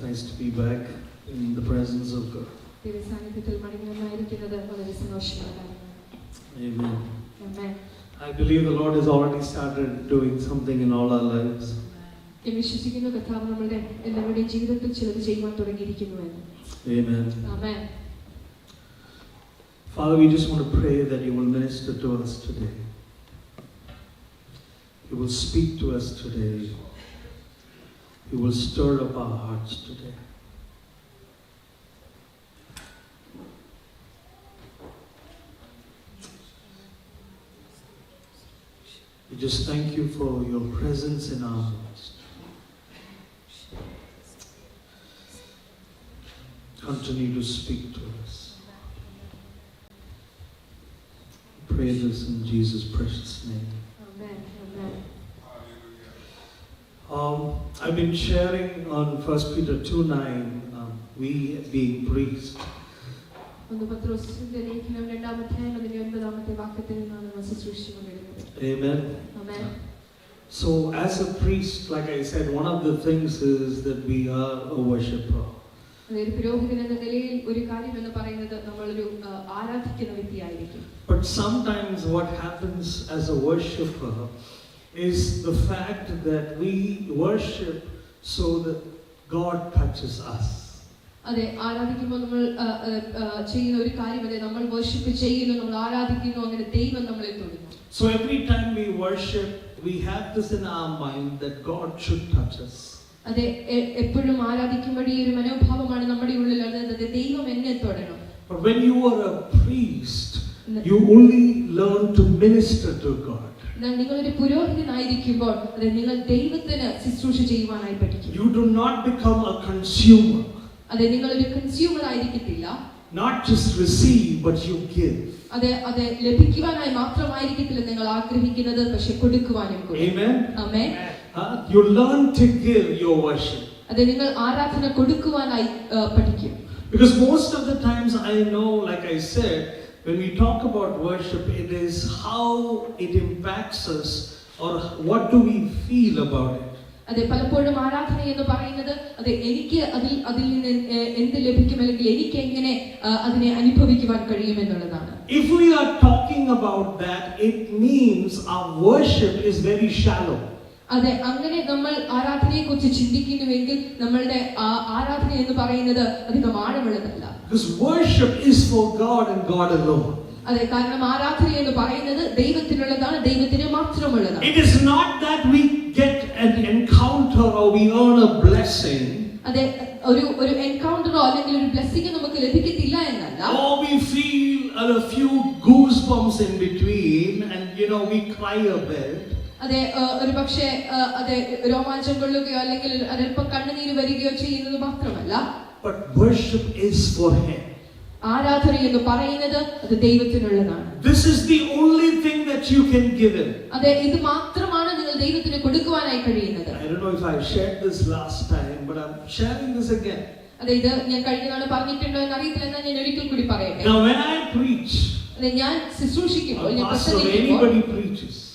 nice to be back in the presence of God. Amen. Amen. I believe the Lord has already started doing something in all our lives. Amen. Amen. Father, we just want to pray that you will minister to us today. You will speak to us today. You will stir up our hearts today. We just thank you for your presence in our midst. Continue to speak to us. Pray this in Jesus' precious name. Amen. Amen. I've been sharing on 1 Peter 2:9, we being priests. Amen. Amen. So as a priest, like I said, one of the things is that we are a worshipper. But sometimes what happens as a worshipper is the fact that we worship so that God touches us. അതെ ആരാധിക്കുമ്പോൾ നമ്മൾ ചെയ്യുന്ന ഒരു കാര്യമല്ലേ നമ്മൾ worship ചെയ്യുന്നു നമ്മൾ ആരാധിക്കുന്നു അങ്ങനെ ദൈവം നമ്മളെ തൊടുന്നു. So every time we worship we have this in our mind that God should touch us. അതെ എപ്പോഴും ആരാധിക്കുമ്പോൾ ഈ ഒരു മനോഭാവമാണ് നമ്മുടെ ഉള്ളിൽ ഉള്ളത് ദൈവം എന്നെ തൊടണം. But when you are a priest you only learn to minister to God. നിങ്ങൾ ഒരു പുരോഹിതനായിരിക്കുമ്പോൾ അതെ നിങ്ങൾ ദൈവത്തിന് ശുശ്രൂഷ ചെയ്യുവാനായി പഠിക്കും. You do not become a consumer. അതെ നിങ്ങൾ ഒരു കൺസ്യൂമർ ആയിരിക്കത്തില്ല. Not just receive but you give. അതെ അതെ ലഭിക്കുവാനായി മാത്രമായിരിക്കത്തില്ല നിങ്ങൾ ആഗ്രഹിക്കുന്നത് പക്ഷെ കൊടുക്കുവാനും കൂടി. Amen. Amen. You learn to give your worship. അതെ നിങ്ങൾ ആരാധന കൊടുക്കുവാനായി പഠിക്കും. Because most of the times I know, like I said, when we talk about worship, it is how it impacts us or what do we feel about it. അതെ പലപ്പോഴും ആരാധന എന്ന് പറയുന്നത് അതെ എനിക്ക് അതിൽ നിന്ന് എന്ത് ലഭിക്കും അല്ലെങ്കിൽ എനിക്ക് എങ്ങനെ അതിനെ അനുഭവിക്കുവാൻ കഴിയും എന്നുള്ളതാണ്. If we are talking about that, it means our worship is very shallow. അതെ അങ്ങനെ നമ്മൾ ആരാധനയെ കുറിച്ച് ചിന്തിക്കുന്നുവെങ്കിൽ നമ്മളുടെ ആരാധന എന്ന് പറയുന്നത് അധികം ആഴമുള്ളതല്ല. Because worship is for God and God alone. അതെ കാരണം ആരാധന എന്ന് പറയുന്നത് ദൈവത്തിനുള്ളതാണ് ദൈവത്തിന് മാത്രമുള്ളതാണ്. It is not that we get an encounter or we earn a blessing. അതെ ഒരു എൻകൗണ്ടറോ അല്ലെങ്കിൽ ഒരു ബ്ലെസ്സിംഗ് നമുക്ക് ലഭിക്കത്തില്ല എന്നല്ല. Or we feel a few goosebumps in between and we cry a bit. അതെ ഒരു പക്ഷേ അതെ രോമാഞ്ചം കൊള്ളുകയോ അല്ലെങ്കിൽ അല്പം കണ്ണുനീര് വരികയോ ചെയ്യുന്നത് മാത്രമല്ല. But worship is for Him. ആരാധന എന്ന് പറയുന്നത് അത് ദൈവത്തിനുള്ളതാണ്. This is the only thing that you can give Him. അതെ ഇത് മാത്രമാണ് നിങ്ങൾ ദൈവത്തിന് കൊടുക്കുവാനായി കഴിയുന്നത്. I don't know if I shared this last time, but I'm sharing this again. അതെ ഇത് ഞാൻ കഴിഞ്ഞ നാൾ പറഞ്ഞിട്ടുണ്ടോ എന്ന് അറിയത്തില്ല എന്നാൽ ഞാൻ ഒരിക്കൽ കൂടി പറയട്ടെ. Now when I preach, അതെ ഞാൻ ശുശ്രൂഷിക്കുമ്പോൾ ഞാൻ പ്രസംഗിക്കുമ്പോൾ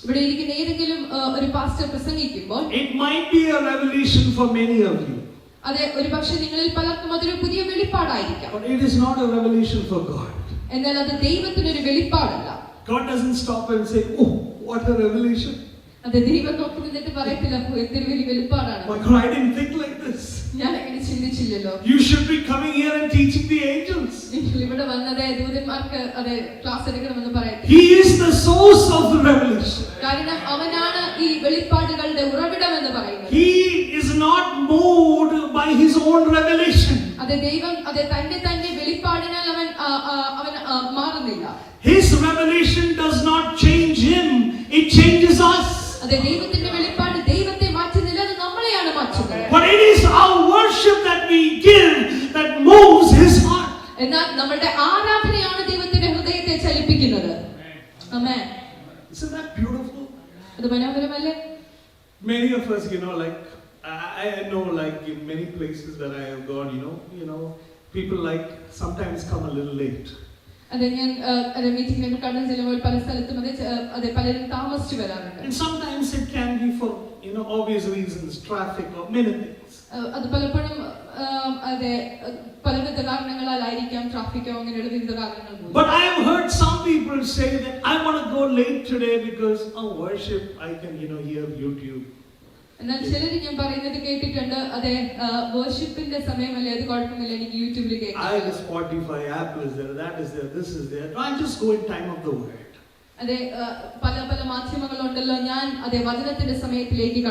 ഇവിടെ ഇരിക്കുന്ന ഏതെങ്കിലും ഒരു പാസ്റ്റർ പ്രസംഗിക്കുമ്പോൾ it might be a revelation for many of you. അതെ ഒരുപക്ഷേ നിങ്ങളിൽ പലർക്കും അതൊരു പുതിയ വെളിപ്പാടായിരിക്കാം. But it is not a revelation for God. എന്നാൽ അത് ദൈവത്തിന് ഒരു വെളിപ്പാടല്ല. God doesn't stop and say, "Oh, what a revelation." അതെ ദൈവം നോക്കി നിന്നിട്ട് പറയത്തില്ല എന്തൊരു വലിയ വെളിപ്പാടാണ്. My God, I didn't think like this. ഞാൻ അങ്ങനെ ചിന്തിച്ചില്ലല്ലോ. You should be coming here and teaching the angels. ഇവിടെ വന്നതേ ദൂതന്മാർക്ക് അതെ ക്ലാസ് എടുക്കണമെന്ന് പറയട്ടെ. He is the source of the revelation. കാരണം അവനാണ് ഈ വെളിപ്പാടുകളുടെ ഉറവിടം എന്ന് പറയുന്നത്. He is not moved by his own revelation. അതെ ദൈവം അതെ തന്റെ വെളിപ്പാടിനാൽ അവൻ മാറുന്നില്ല. His revelation does not change him, it changes us. അതെ ദൈവത്തിന്റെ വെളിപ്പാട് ദൈവത്തെ മാറ്റുന്നില്ല അത് നമ്മളെയാണ് മാറ്റുന്നത്. But it is our worship that we give that moves his heart. എന്നാൽ നമ്മുടെ ആരാധനയാണ് ദൈവത്തിന്റെ ഹൃദയത്തെ ചലിപ്പിക്കുന്നത്. ആമേൻ. Isn't that beautiful? അത് മനോഹരമല്ലേ? Many of us, like I know, like in many places that I have gone, people like sometimes come a little late. അതെ ഞാൻ മീറ്റിംഗിനൊക്കെ കടന്നു ചെല്ലുമ്പോൾ പല സ്ഥലത്തും അതെ പലരും താമസിച്ചു വരാറുണ്ട്. And sometimes it can be for obvious reasons, traffic or many things. അത് പലപ്പോഴും അതെ പലവിധ കാരണങ്ങളായിരിക്കാം, ട്രാഫിക്കോ അങ്ങനെയുള്ള വിവിധ കാരണങ്ങൾ. But I have heard some people say that I want to go late today because worship I can hear YouTube. എന്നാൽ ചിലർ ഞാൻ പറയുന്നത് കേട്ടിട്ടുണ്ട്, അതെ വർഷിപ്പിന്റെ സമയമല്ലേ, അത് കുഴപ്പമില്ല, എനിക്ക് യൂട്യൂബിൽ കേൾക്കാം. I have Spotify, Apple is there, that is there, this is there. I just go in time of the word. അതെ പല പല മാധ്യമങ്ങളുണ്ടല്ലോ, ഞാൻ അതെ വചനത്തിന്റെ സമയത്തിലേക്ക്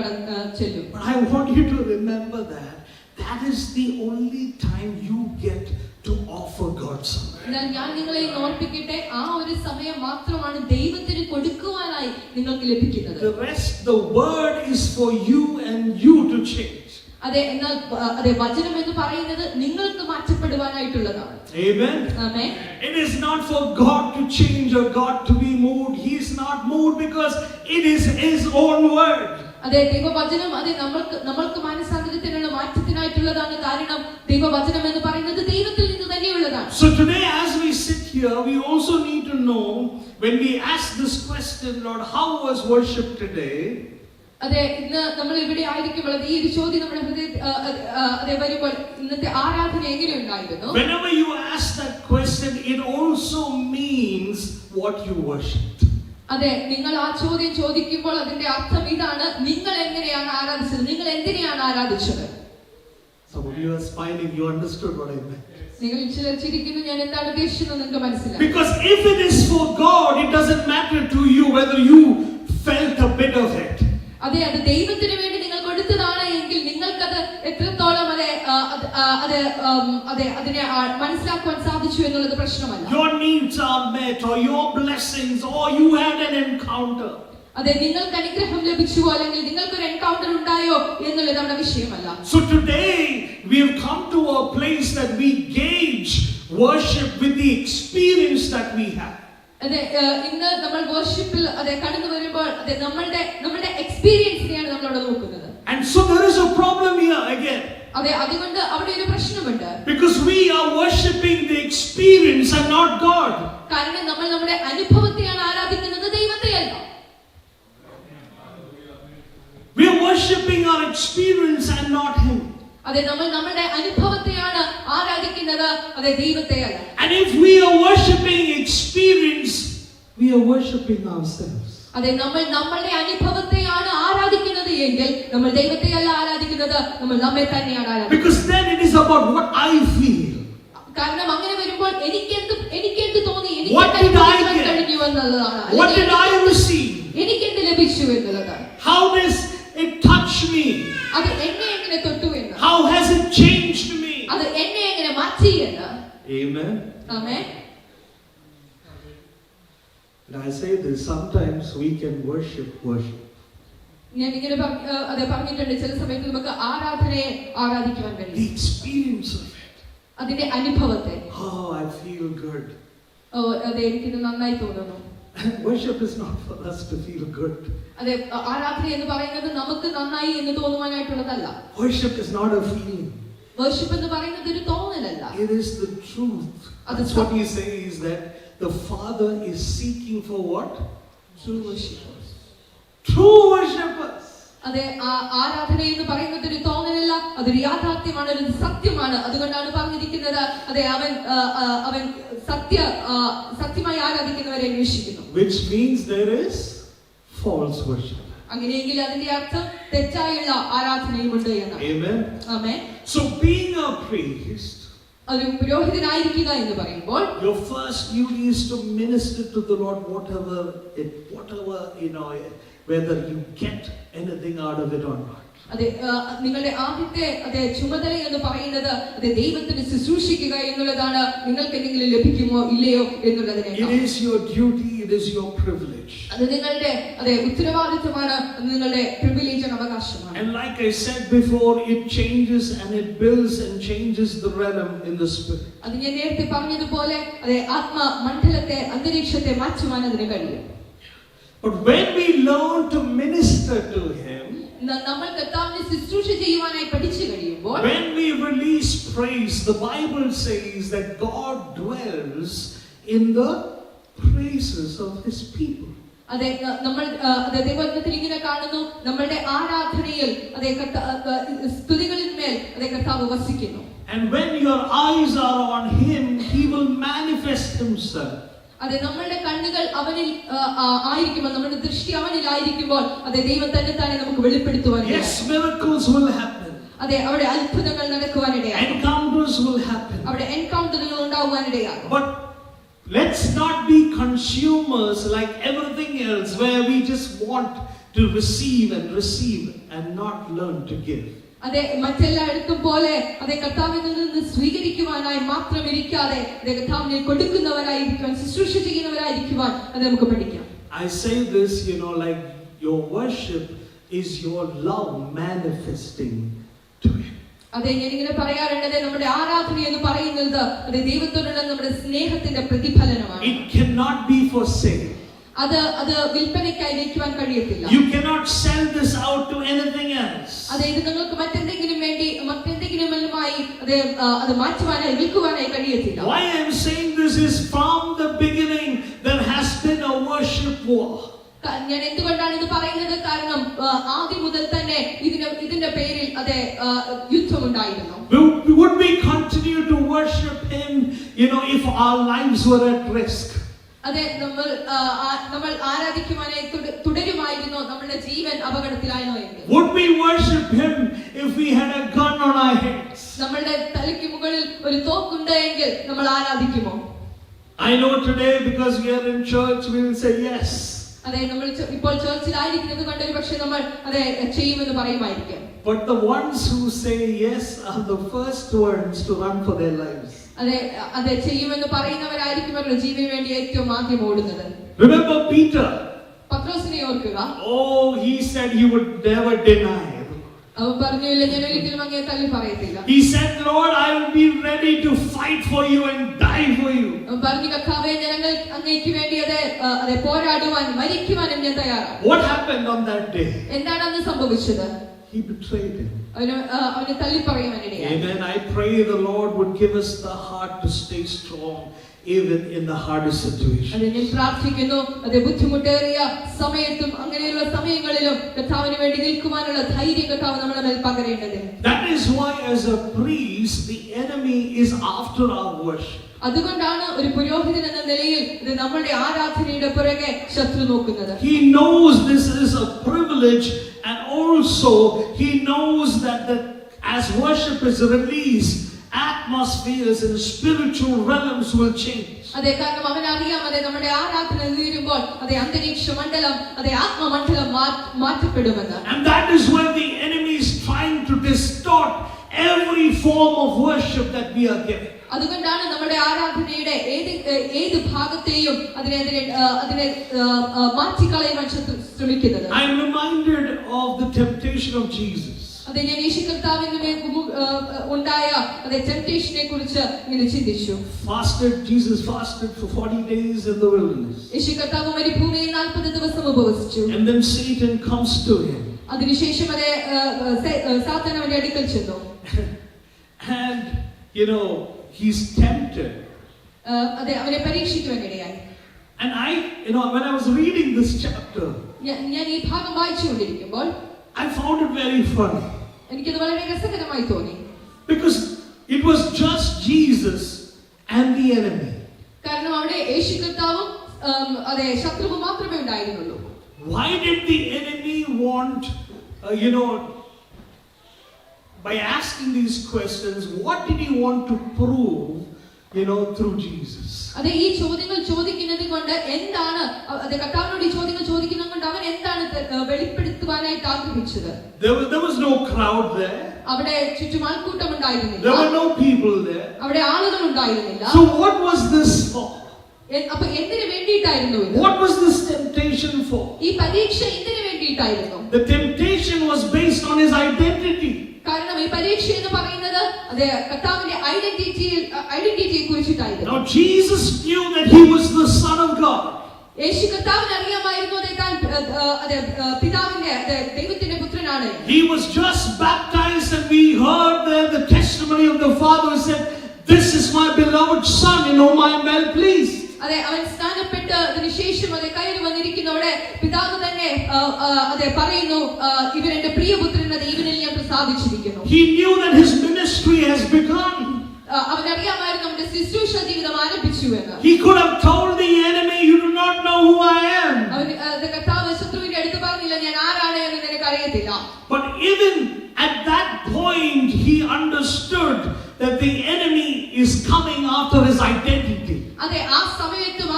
ചെല്ലും. But I want you to remember that is the only time you get to offer God something. ഞാൻ നിങ്ങളെ ഓർപ്പിക്കട്ടെ, ആ ഒരു സമയം മാത്രമാണ് ദൈവത്തിന് കൊടുക്കുവാനായി നിങ്ങൾക്ക് ലഭിക്കുന്നത്. The rest, the word is for you and you to change. അതെ എന്നാൽ അതെ വചനം എന്ന് പറയുന്നത് നിങ്ങൾക്ക് മാറ്റപ്പെടുവാനായിട്ടുള്ളതാണ്. Amen. Amen. It is not for God to change or God to be moved. He is not moved because it is His own word. അതെ ദൈവവചനം അതെ നമ്മൾക്ക് മാനസാന്തരത്തിനുള്ള മാറ്റത്തിനായിട്ടുള്ളതാണ്. കാരണം ദൈവവചനം എന്ന് പറയുന്നത് ദൈവത്തിൽ നിന്ന് തന്നെയുള്ളതാണ്. So today as we sit here, we also need to know, when we ask this question, Lord, how was worship today? അതെ ഇന്ന് നമ്മൾ ഇവിടെ ആയിരിക്കുമ്പോൾ ഈ ഒരു ചോദ്യം നമ്മുടെ ഹൃദയത്തിൽ വരുമ്പോൾ ഇന്നത്തെ ആരാധന എങ്ങനെയുണ്ടായിരുന്നു? Whenever you ask that question, it also means what you worshipped. അതെ നിങ്ങൾ ആ ചോദ്യം ചോദിക്കുമ്പോൾ അതിന്റെ അർത്ഥം ഇതാണ്, നിങ്ങൾ എങ്ങനെയാണ് ആരാധിച്ചത്, നിങ്ങൾ എന്തിനെയാണ് ആരാധിച്ചത്. Some of you are smiling, you understood what I meant. നിങ്ങൾ ചിലർ ചിരിക്കുന്നു, ഞാൻ എന്താണ് ഉദ്ദേശിച്ചത് നിങ്ങൾക്ക് മനസ്സിലായി. Because if it is for God, it doesn't matter to you whether you felt a bit of it. അതെ അത് ദൈവത്തിന് വേണ്ടി നിങ്ങൾ കൊടുത്തതാണ് എങ്കിൽ നിങ്ങൾക്കത് എത്രത്തോളം അതിനെ മനസ്സിലാക്കുവാൻ സാധിച്ചു എന്നുള്ളത് പ്രശ്നമല്ല. Your needs are met, or your blessings, or you had an encounter. അതെ നിങ്ങൾക്ക് അനുഗ്രഹം ലഭിച്ചുവോ അല്ലെങ്കിൽ നിങ്ങൾക്കൊരു എൻകൗണ്ടർ ഉണ്ടായോ എന്നുള്ളത് നമ്മുടെ വിഷയമല്ല. So today we have come to a place that we gauge worship with the experience that we have. അതെ ഇന്ന് നമ്മൾ വർഷിപ്പിൽ അതെ കടന്നു വരുമ്പോൾ അതെ നമ്മളുടെ എക്സ്പീരിയൻസിനെയാണ് നമ്മൾ അവിടെ നോക്കുന്നത്. And so there is a problem here again. അതെ അതുകൊണ്ട് അവിടെ ഒരു പ്രശ്നമുണ്ട്. Because we are worshiping the experience and not God. കാരണം നമ്മൾ നമ്മുടെ അനുഭവത്തെയാണ് ആരാധിക്കുന്നത്, ദൈവത്തെയല്ല. We are worshiping our experience and not Him. അതെ നമ്മൾ നമ്മുടെ അനുഭവത്തെയാണ് ആരാധിക്കുന്നത്, അതെ ദൈവത്തെയല്ല. And if we are worshiping experience, we are worshiping ourselves. അതെ നമ്മൾ നമ്മളുടെ അനുഭവത്തെയാണ് ആരാധിക്കുന്നത് എങ്കിൽ നമ്മൾ ദൈവത്തെയല്ല ആരാധിക്കുന്നത്, നമ്മൾ നമ്മെ തന്നെയാണ് ആരാധിക്കുന്നത്. Because then it is about what I feel. കാരണം അങ്ങനെ വരുമ്പോൾ എനിക്കെന്ത് തോന്നി, What did I get? കഴിഞ്ഞു എന്നുള്ളതാണ്. What did I receive? എനിക്കെന്ത് ലഭിച്ചു എന്നുള്ളതാണ്. How does it touch me? അത് എന്നെ എങ്ങനെ തൊട്ടു എന്ന്. How has it changed me? അത് എന്നെ എങ്ങനെ മാറ്റി എന്ന്. Amen. Amen. And I say this, sometimes we can worship. ഞാൻ ഇങ്ങനെ പറഞ്ഞിട്ടുണ്ട്, ചില സമയത്ത് നമുക്ക് ആരാധനയെ ആരാധിക്കുവാൻ കഴിയും. The experience of it. അതിന്റെ അനുഭവത്തെ. Oh, I feel good. അതെ എനിക്കിത് നന്നായി തോന്നുന്നു. Worship is not for us to feel good. അതെ ആരാധന എന്ന് പറയുന്നത് നമുക്ക് നന്നായി എന്ന് തോന്നുവാനായിട്ടുള്ളതല്ല. Worship is not a feeling. Worship എന്ന് പറയുന്നത് ഒരു തോന്നലല്ല. It is the truth. That's what he says, that the Father is seeking for what? True worshippers. True worshippers. അതെ ആരാധന എന്ന് പറയുന്നത് ഒരു തോന്നലല്ല, അതൊരു യാഥാർത്ഥ്യമാണ്, ഒരു സത്യമാണ്. അതുകൊണ്ടാണ് പറഞ്ഞിരിക്കുന്നത് അതെ അവൻ സത്യമായി ആരാധിക്കുന്നവരെ അന്വേഷിക്കുന്നു. Which means there is false worship. അങ്ങനെയെങ്കിൽ അതിന്റെ അർത്ഥം തെറ്റായുള്ള ആരാധനയുമുണ്ട് എന്നാണ്. Amen. Amen. So being a priest, ഒരു പുരോഹിതനായിരിക്കുക എന്ന് പറയുമ്പോൾ your first duty is to minister to the Lord, whatever whether you get anything out of it or not. അതെ നിങ്ങളുടെ ആദ്യത്തെ അതെ ചുമതല എന്ന് പറയുന്നത് അതെ ദൈവത്തിന് ശുശ്രൂഷിക്കുക എന്നുള്ളതാണ്. നിങ്ങൾക്ക് എന്തെങ്കിലും ലഭിക്കുമോ ഇല്ലയോ എന്നുള്ളതിനെ. It is your duty, it is your privilege. അത് നിങ്ങളുടെ അതെ ഉത്തരവാദിത്വമാണ്, നിങ്ങളുടെ പ്രിവിലേജ് അവകാശമാണ്. And like I said before, it changes and it builds and changes the realm in the spirit. അത് ഞാൻ നേരത്തെ പറഞ്ഞതുപോലെ അതെ ആത്മമണ്ഡലത്തെ അന്തരീക്ഷത്തെ മാറ്റുവാൻ അതിന് കഴിയും. But when we learn to minister to Him, നമ്മൾ കർത്താവിനെ ശുശ്രൂഷ ചെയ്യുവാനായി പഠിച്ചു കഴിയുമ്പോൾ, when we release praise, the Bible says that God dwells in the praises of His people. അതെ നമ്മൾ ദൈവവചനത്തിൽ ഇങ്ങനെ കാണുന്നു, നമ്മളുടെ ആരാധനയിൽ അതെ സ്തുതികളിന്മേൽ അതെ കർത്താവ് വസിക്കുന്നു. And when your eyes are on him, he will manifest himself. അതെ നമ്മളുടെ കണ്ണുകൾ അവനിൽ ആയിരിക്കുമ്പോൾ, നമ്മുടെ ദൃഷ്ടി അവനിലായിരിക്കുമ്പോൾ അതെ ദൈവം തന്നെ നമുക്ക് വെളിപ്പെടുത്തുവാൻ. Yes, miracles will happen. അതെ അവിടെ അത്ഭുതങ്ങൾ നടക്കുവാനിടയാകും. Encounters will happen. അവിടെ എൻകൗണ്ടറുകൾ ഉണ്ടാകുവാനിടയാകും. But let's not be consumers like everything else, where we just want to receive and not learn to give. അതെ മറ്റെല്ലായിടത്തും പോലെ അതെ കർത്താവിൽ നിന്ന് സ്വീകരിക്കുവാനായി മാത്രം ഇരിക്കാതെ അതെ കർത്താവിനെ കൊടുക്കുന്നവരായിരിക്കുവാൻ, ശുശ്രൂഷ ചെയ്യുന്നവരായിരിക്കുവാൻ അത് നമുക്ക് പഠിക്കാം. I say this, like your worship is your love manifesting to him. അതെ ഞാനിങ്ങനെ പറയാറുണ്ട്, നമ്മുടെ ആരാധന എന്ന് പറയുന്നത് അതെ ദൈവത്തോടുള്ള നമ്മുടെ സ്നേഹത്തിന്റെ പ്രതിഫലനമാണ്. It cannot be for sale. അത് വിൽപ്പനയ്ക്കായി വയ്ക്കുവാൻ കഴിയത്തില്ല. You cannot sell this out to anything else. അതെ ഇത് നിങ്ങൾക്ക് മറ്റെന്തെങ്കിലുമായി അത് മാറ്റുവാനായി വിൽക്കുവാനായി കഴിയത്തില്ല. Why I am saying this is from the beginning there has been a worship war. ഞാൻ എന്തുകൊണ്ടാണ് ഇത് പറയുന്നത്? കാരണം ആദ്യം മുതൽ തന്നെ ഇതിന്റെ പേരിൽ അതെ യുദ്ധമുണ്ടായിരുന്നു. Would we continue to worship him, if our lives were at risk? അതെ നമ്മൾ ആരാധിക്കുവാനായി തുടരുമായിരുന്നു നമ്മുടെ ജീവൻ അപകടത്തിലായിരുന്നോ എങ്കിൽ? Would we worship him if we had a gun on our heads? നമ്മുടെ തലയ്ക്ക് മുകളിൽ ഒരു തോക്കുണ്ട് എങ്കിൽ നമ്മൾ ആരാധിക്കുമോ? I know today because we are in church we will say yes. അതെ നമ്മൾ ഇപ്പോൾ ചർച്ചിലായിരിക്കുന്നത് കൊണ്ട് പക്ഷേ നമ്മൾ അതെ ചെയ്യുമെന്ന് പറയുമായിരിക്കും. But the ones who say yes are the first ones to run for their lives. അതെ ചെയ്യുമെന്ന് പറയുന്നവരായിരിക്കും അവരുടെ ജീവന് വേണ്ടി ഏറ്റവും ആദ്യം ഓടുന്നത്. Remember Peter? പത്രോസിനെ ഓർക്കുക. Oh, he said he would never deny. അവൻ പറഞ്ഞില്ല, ഞാൻ ഒരിക്കലും അങ്ങയെ തള്ളി പറയത്തില്ല. He said, Lord, I will be ready to fight for you and die for you. അവൻ പറഞ്ഞു, കർത്താവേ ഞാൻ അങ്ങേക്ക് വേണ്ടി അതെ പോരാടുവാൻ മരിക്കുവാനും ഞാൻ തയ്യാറാണ്. What happened on that day? എന്താണ് അന്ന് സംഭവിച്ചത്? He betrayed him. അവനെ തള്ളി പറയാനിടയായി. Amen. I pray the Lord would give us the heart to stay strong even in the hardest situation. അതെ ഞാൻ പ്രാർത്ഥിക്കുന്നു, അതെ ബുദ്ധിമുട്ടേറിയ സമയത്തും അങ്ങനെയുള്ള സമയങ്ങളിലും കർത്താവിന് വേണ്ടി നിൽക്കുവാനുള്ള ധൈര്യം കർത്താവ് നമ്മുടെ മേൽ പകരേണ്ടത്. That is why as a priest the enemy is after our worship. അതുകൊണ്ടാണ് ഒരു പുരോഹിതൻ എന്ന നിലയിൽ നമ്മുടെ ആരാധനയുടെ പുറകെ ശത്രു നോക്കുന്നത്. He knows this is a privilege, and also he knows that as worship is released, atmospheres in spiritual realms will change. അതെ കാരണം അവൻ അറിയാം, അതെ നമ്മുടെ ആരാധന തീരുമ്പോൾ അതെ അന്തരീക്ഷ മണ്ഡലം അതെ ആത്മമണ്ഡലം മാറ്റപ്പെടുമെന്ന്. And that is where the enemy is trying to distort every form of worship that we are giving. അതുകൊണ്ടാണ് നമ്മുടെ ആരാധനയുടെ ഏത് ഭാഗത്തെയും അതിനെ മാറ്റിക്കളയാൻ ശ്രമിക്കുന്നത്. I am reminded of the temptation of Jesus. അതെ ഞാൻ യേശു കർത്താവിന്റെ മേൽ ഉണ്ടായ അതെ ടെംപ്റ്റേഷനെ കുറിച്ച് ഇങ്ങനെ ചിന്തിച്ചു. Jesus fasted for 40 days in the wilderness. യേശു കർത്താവ് മരുഭൂമിയിൽ 40 ദിവസം ഉപവസിച്ചു. And then Satan comes to him. അതിനുശേഷം അതെ സാത്താൻ അവന്റെ അടുക്കൽ ചെന്നു. And he's tempted. അതെ അവനെ പരീക്ഷിക്കുവാനിടയായി. And when I was reading this chapter, ഞാൻ ഈ ഭാഗം വായിച്ചുകൊണ്ടിരിക്കുമ്പോൾ I found it very funny. എനിക്കത് വളരെ രസകരമായി തോന്നി. Because it was just Jesus and the enemy. കാരണം അവിടെ യേശു കർത്താവും അതെ ശത്രുവും മാത്രമേ ഉണ്ടായിരുന്നുള്ളൂ. Why did the enemy want by asking these questions, what did he want to prove, through Jesus? അതെ ഈ ചോദ്യങ്ങൾ ചോദിക്കുന്നത് കൊണ്ട് എന്താണ് അതെ കർത്താവിനോട് ഈ ചോദ്യങ്ങൾ ചോദിക്കുന്നത് കൊണ്ട് അവൻ എന്താണ് വെളിപ്പെടുത്തുവാനായിട്ട് ആഗ്രഹിച്ചത്? There was no crowd there. അവിടെ ചുറ്റും ആൾക്കൂട്ടം ഉണ്ടായിരുന്നില്ല. There were no people there. അവിടെ ആളുകൾ ഉണ്ടായിരുന്നില്ല. So what was this for? അപ്പോൾ എന്തിനു വേണ്ടിയിട്ടായിരുന്നു ഇത്? What was this temptation for? ഈ പരീക്ഷ എന്തിനു വേണ്ടിയിട്ടായിരുന്നു? The temptation was based on his identity. കാരണം ഈ പരീക്ഷ എന്ന് പറയുന്നത് അതെ കർത്താവിന്റെ ഐഡന്റിറ്റിയെ കുറിച്ചിട്ടായിരുന്നു. Now Jesus knew that he was the son of God. യേശു കർത്താവിന് അറിയാമായിരുന്നു താൻ അതെ പിതാവിന്റെ ദൈവത്തിന്റെ പുത്രനാണ്. He was just baptized and we heard there the testimony of the Father who said, "This is my beloved son in whom I am well pleased." അതെ അവൻ സ്നാനം സ്നാനപ്പെട്ട് അതിനുശേഷം അത് കയറി വന്നിരിക്കുന്നവിടെ പിതാവ് തന്നെ അതെ പറയുന്നു, ഇവൻ എന്റെ പ്രിയപുത്രൻ, അത് ഇവനിൽ ഞാൻ പ്രസാദിച്ചിരിക്കുന്നു. He knew that his ministry has begun. അവനറിയാമായിരുന്നു അവന്റെ ശുശ്രൂഷ ജീവിതം ആരംഭിച്ചു എന്ന്. He could have told the enemy, you do not know who I am. കർത്താവ് ശത്രുവിന്റെ അടുത്ത് പറഞ്ഞില്ല, ഞാൻ ആരാണ് എന്ന് നിനക്ക് അറിയത്തില്ല. But even at that point he understood that the enemy is coming after his identity. അതെ, ആ സമയത്തും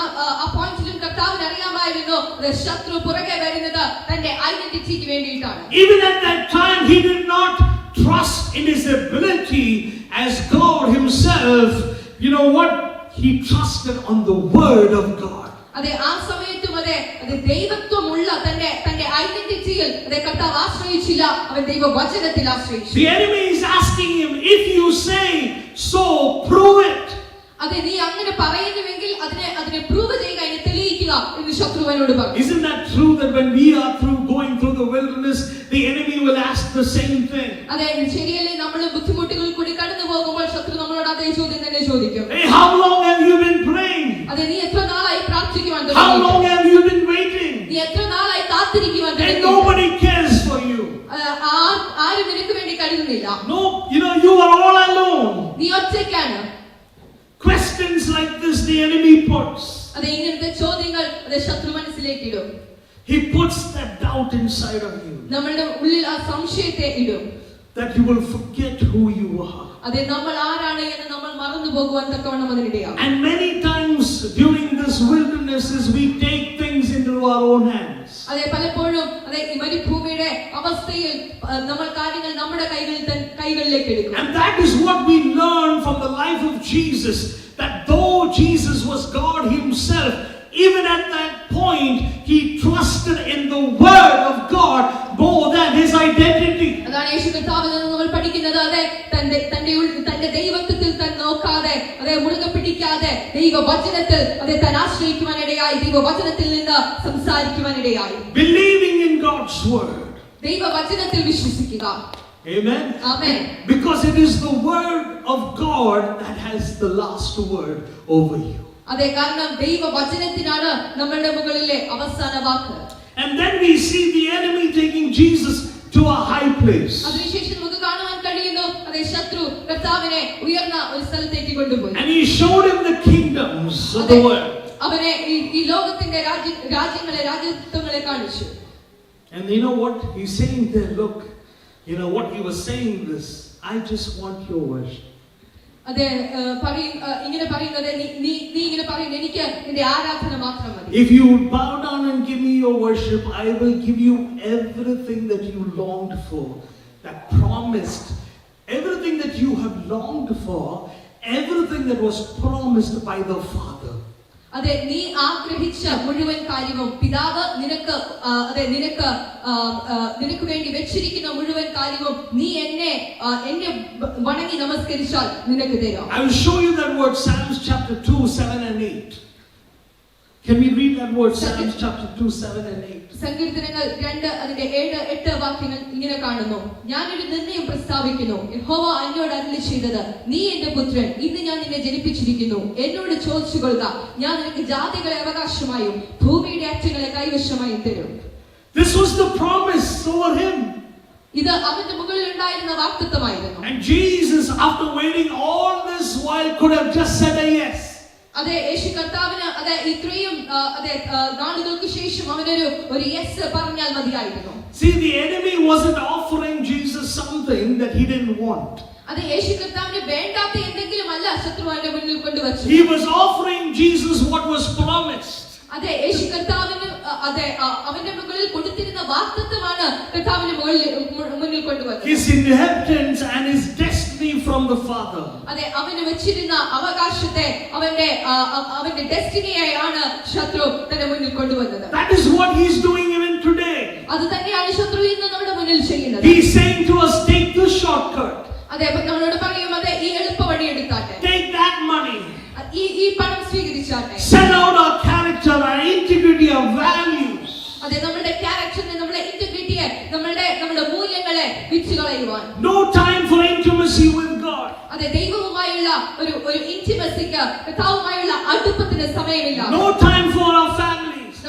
ആ പോയിന്റിലും കർത്താവിന് അറിയാമായിരുന്നു ശത്രു പുറകെ വരുന്നത് തന്റെ ഐഡന്റിറ്റിക്ക് വേണ്ടിയിട്ടാണ്. Even at that time he did not trust in his ability as God himself. You know what? He trusted on the word of God. അതെ, ആ സമയത്തും അതെ ദൈവത്വമുള്ള തന്റെ ഐഡന്റിറ്റിയിൽ കർത്താവ് ആശ്രയിച്ചില്ല, അവൻ ദൈവവചനത്തിൽ ആശ്രയിച്ചു. The enemy is asking him, if you say so, prove it. അതെ, നീ അങ്ങനെ പറയുന്നുവെങ്കിൽ അതിനെ പ്രൂവ് ചെയ്യുക, അതിനെ തെളിയിക്കുക എന്ന് ശത്രുവിനോട് പറഞ്ഞു. Isn't that true that when we are going through the wilderness, the enemy will ask the same thing? അതെ, ശരിയല്ലേ, നമ്മൾ ബുദ്ധിമുട്ടുകളിൽ കൂടി കടന്നു പോകുമ്പോൾ ശത്രു നമ്മളോട് അതേ ചോദ്യം തന്നെ ചോദിക്കും. Hey, how long have you been praying? അതെ, നീ എത്ര നാളായി പ്രാർത്ഥിക്കുവാൻ തുടങ്ങി? How long have you been waiting? നീ എത്ര നാളായി കാത്തിരിക്കുവാൻ തുടങ്ങി? And nobody cares for you. ആരും നിനക്ക് വേണ്ടി കരുതുന്നില്ല. No, you are all alone. നീ ഒറ്റയ്ക്കാണ്. Questions like this the enemy puts. അതെ, ഇങ്ങനത്തെ ചോദ്യങ്ങൾ ശത്രു മനസ്സിലേക്ക് ഇടും. He puts that doubt inside of you. നമ്മളുടെ ഉള്ളിൽ ആ സംശയത്തെ ഇടും. That you will forget who you are. അതെ, നമ്മൾ ആരാണ് എന്ന് നമ്മൾ മറന്നു പോകുവാൻ തക്കവണ്ണം അതിനിടയാകും. And many times during this wilderness we take things into our own hands. അതെ, പലപ്പോഴും അതെ ഈ മരുഭൂമിയുടെ അവസ്ഥയിൽ നമ്മൾ കാര്യങ്ങൾ നമ്മുടെ കൈകളിലേക്ക് എടുക്കും. And that is what we learn from the life of Jesus, that though Jesus was God himself, even at that point he trusted in the word of God more than his identity. അതാണ് യേശു കർത്താവിൽ നിന്ന് നമ്മൾ പഠിക്കുന്നത്. അതെ, തന്റെ ദൈവത്വത്തിൽ തന്നെ നോക്കാതെ, അതെ മുറുകെ പിടിക്കാതെ ദൈവവചനത്തിൽ അതെ താൻ ആശ്രയിക്കുവാനിടയായി, ദൈവവചനത്തിൽ നിന്ന് സംസാരിക്കുവാനിടയായി. Believing in God's word. ദൈവവചനത്തിൽ വിശ്വസിക്കുക. Amen. Amen. Because it is the word of God that has the last word over you. അതെ, കാരണം ദൈവവചനത്തിനാണ് നമ്മുടെ മുകളിലെ അവസാന വാക്ക്. And then we see the enemy taking Jesus to a high place. അതിനുശേഷം നമുക്ക് കാണുവാൻ കഴിയുന്നു അതെ ശത്രു കർത്താവിനെ ഉയർന്ന ഒരു സ്ഥലത്തേക്ക് കൊണ്ടുപോയി. And he showed him the kingdoms of the world. അവനെ ഈ ലോകത്തിന്റെ രാജ്യത്വങ്ങളെ കാണിച്ചു. And you know what he's saying there? Look, you know what he was saying this, I just want your worship. അതെ, ഇങ്ങനെ പറയുന്നത് നീ ഇങ്ങനെ പറയുന്നത് എനിക്ക് നിന്റെ ആരാധന മാത്രം മതി. If you bow down and give me your worship, I will give you everything that you longed for, that promised, everything that you have longed for, everything that was promised by the Father. അതെ, നീ ആഗ്രഹിച്ച മുഴുവൻ കാര്യവും പിതാവ് നിനക്ക് വേണ്ടി വെച്ചിരിക്കുന്ന മുഴുവൻ കാര്യവും നീ എന്നെ വണങ്ങി നമസ്കരിച്ചാൽ നിനക്ക് തരാം. I will show you that word, Psalms chapter 2, 7 and 8. Can we read that word, Psalms chapter 2, 7 and 8? സങ്കീർത്തനങ്ങൾ 2 അതിന്റെ 7-8 വാക്യങ്ങൾ ഇങ്ങനെ കാണുന്നു. ഞാനൊരു നിർണയം പ്രസ്താവിക്കുന്നു, യഹോവ എന്നോട് അരുളി ചെയ്തത്, നീ എന്റെ പുത്രൻ, ഇന്ന് ഞാൻ നിന്നെ ജനിപ്പിച്ചിരിക്കുന്നു. എന്നോട് ചോദിച്ചുകൊള്ളുക, ഞാൻ നിനക്ക് ജാതികളെ അവകാശമായും ഭൂമിയുടെ അറ്റങ്ങളെ കൈവശമായും തരും. This was the promise over him. ഇത് അവന്റെ മുകളിൽ ഉണ്ടായിരുന്ന വാഗ്ദത്തമായിരുന്നു. And Jesus, after waiting all this while, could have just said a yes. അതെ, യേശു കർത്താവിന് അതെ ഇത്രയും നാളുകൾക്ക് ശേഷം അവനൊരു യെസ് പറഞ്ഞാൽ മതിയായിരുന്നു. See, the enemy wasn't offering Jesus something that he didn't want. അതെ, യേശു കർത്താവിന് വേണ്ടാത്ത എന്തെങ്കിലും അല്ല ശത്രു അവന്റെ മുന്നിൽ കൊണ്ടുവച്ചു. He was offering Jesus what was promised. അതെ, യേശു കർത്താവിന് അതെ അവന്റെ മുകളിൽ കൊടുത്തിരുന്ന വാഗ്ദത്തമാണ് കർത്താവിന്റെ മുന്നിൽ കൊണ്ടുവന്നത്. His inheritance and his destiny from the Father. അതെ, അവന് വെച്ചിരുന്ന അവകാശത്തെ അവന്റെ ഡെസ്റ്റിനിയെയാണ് ശത്രു തന്റെ മുന്നിൽ കൊണ്ടുവന്നത്. That is what he's doing even today. അത് തന്നെയാണ് ശത്രു ഇന്ന് നമ്മുടെ മുന്നിൽ ചെയ്യുന്നത്. He's saying to us, take this shortcut. അതെ, നമ്മളോട് പറയും, അതെ ഈ എളുപ്പ വഴി എടുത്താട്ടെ. Take that money. ഈ പണം സ്വീകരിച്ചാട്ടെ. Sell out our character, our integrity, our values. അതെ, നമ്മുടെ ക്യാരക്ടറിനെ, നമ്മുടെ ഇന്റഗ്രിറ്റിയെ, നമ്മുടെ മൂല്യങ്ങളെ വിറ്റുകളയുവാൻ. No time for intimacy with God. അതെ, ദൈവവുമായുള്ള ഒരു ഇന്റിമസിക്ക്, കർത്താവുമായുള്ള അടുപ്പത്തിന് സമയമില്ല. No time for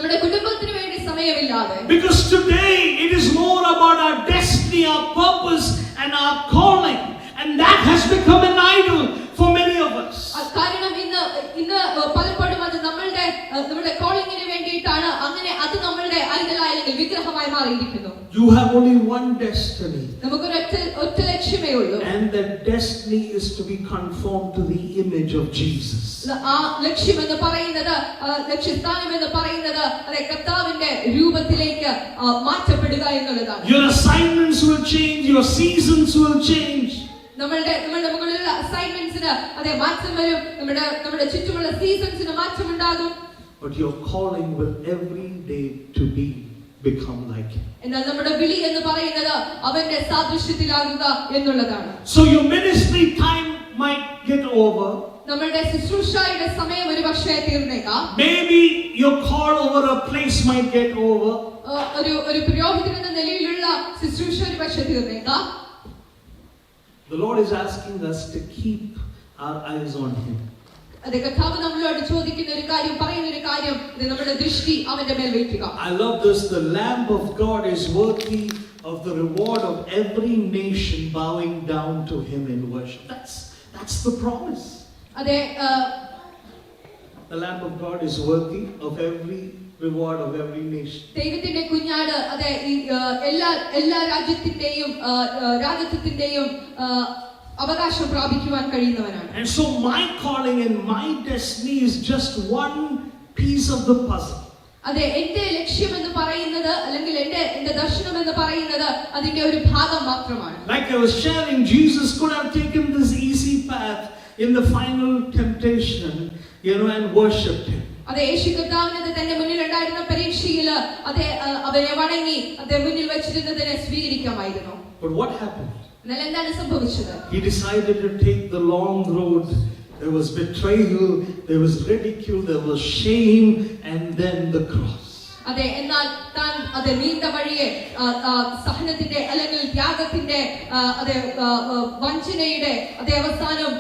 നമ്മുടെ കുടുംബത്തിന് വേണ്ടി സമയമില്ലാതെ. Because today it is more about our destiny, our purpose and our calling, and that has become an idol for many of us. കാരണം ഇന്ന് പലപ്പോഴും അത് നമ്മുടെ കോളിംഗിന് വേണ്ടിയിട്ടാണ്. അങ്ങനെ അത് നമ്മുടെ ഐഡലായി അല്ലെങ്കിൽ വിഗ്രഹമായി മാറിയിരിക്കുന്നു. You have only one destiny. നമുക്കൊരു ഒറ്റ ലക്ഷ്യമേ ഉള്ളൂ. And that destiny is to be conformed to the image of Jesus. ആ ലക്ഷ്യം എന്ന് പറയുന്നത്, ലക്ഷ്യസ്ഥാനം എന്ന് പറയുന്നത് കർത്താവിന്റെ രൂപത്തിലേക്ക് മാറ്റപ്പെടുക എന്നുള്ളതാണ്. Your assignments will change, your seasons will change. നമ്മളുടെ മുകളിലുള്ള അസൈൻമെന്റ്സിന് മാറ്റം വരും. നമ്മുടെ ചുറ്റുമുള്ള സീസൺസിന് മാറ്റം ഉണ്ടാകും. But your calling will every day to become like him. എന്നാൽ നമ്മുടെ വിളി എന്ന് പറയുന്നത് അവന്റെ സാദൃശ്യത്തിലാകുക എന്നുള്ളതാണ്. So your ministry time might get over. നമ്മളുടെ ശുശ്രൂഷയുടെ സമയം ഒരുപക്ഷേ തീർന്നേക്കാം. Maybe your call over a place might get over. ഒരു പുരോഹിതൻ എന്ന നിലയിലുള്ള ശുശ്രൂഷ ഒരുപക്ഷേ തീർന്നേക്കാം. The Lord is asking us to keep our eyes on him. കർത്താവ് നമ്മളോട് ചോദിക്കുന്ന ഒരു കാര്യം, പറയുന്ന ഒരു കാര്യം, നമ്മുടെ ദൃഷ്ടി അവന്റെ മേൽ വയ്ക്കുക. I love this. The Lamb of God is worthy of the reward of every nation bowing down to him in worship. That's the promise. The Lamb of God is worthy of every reward of every nation. ദൈവത്തിന്റെ കുഞ്ഞാട് എല്ലാ രാജ്യത്തിന്റെയും അവകാശം പ്രാപിക്കുവാൻ കഴിയുന്നവനാണ്. And so my calling and my destiny is just one piece of the puzzle. എന്റെ ലക്ഷ്യം എന്ന് പറയുന്നത് അല്ലെങ്കിൽ എന്റെ ദർശനം എന്ന് പറയുന്നത് അതിന്റെ ഒരു ഭാഗം മാത്രമാണ്. Like I was sharing, Jesus could have taken this easy path in the final temptation, and worshipped him. യേശു കർത്താവിനെ തന്റെ മുന്നിൽ ഉണ്ടായിരുന്ന പരീക്ഷയിൽ അവനെ വണങ്ങി മുന്നിൽ വെച്ചിരുന്നതിനെ സ്വീകരിക്കാമായിരുന്നു. But what happened? എന്താണ് സംഭവിച്ചത്? He decided to take the long road. There was betrayal, there was ridicule, there was shame, and then the cross. എന്നാൽ താൻ നീണ്ട വഴിയെ സഹനത്തിന്റെ അല്ലെങ്കിൽ ത്യാഗത്തിന്റെ വഞ്ചനയുടെ അവസാനം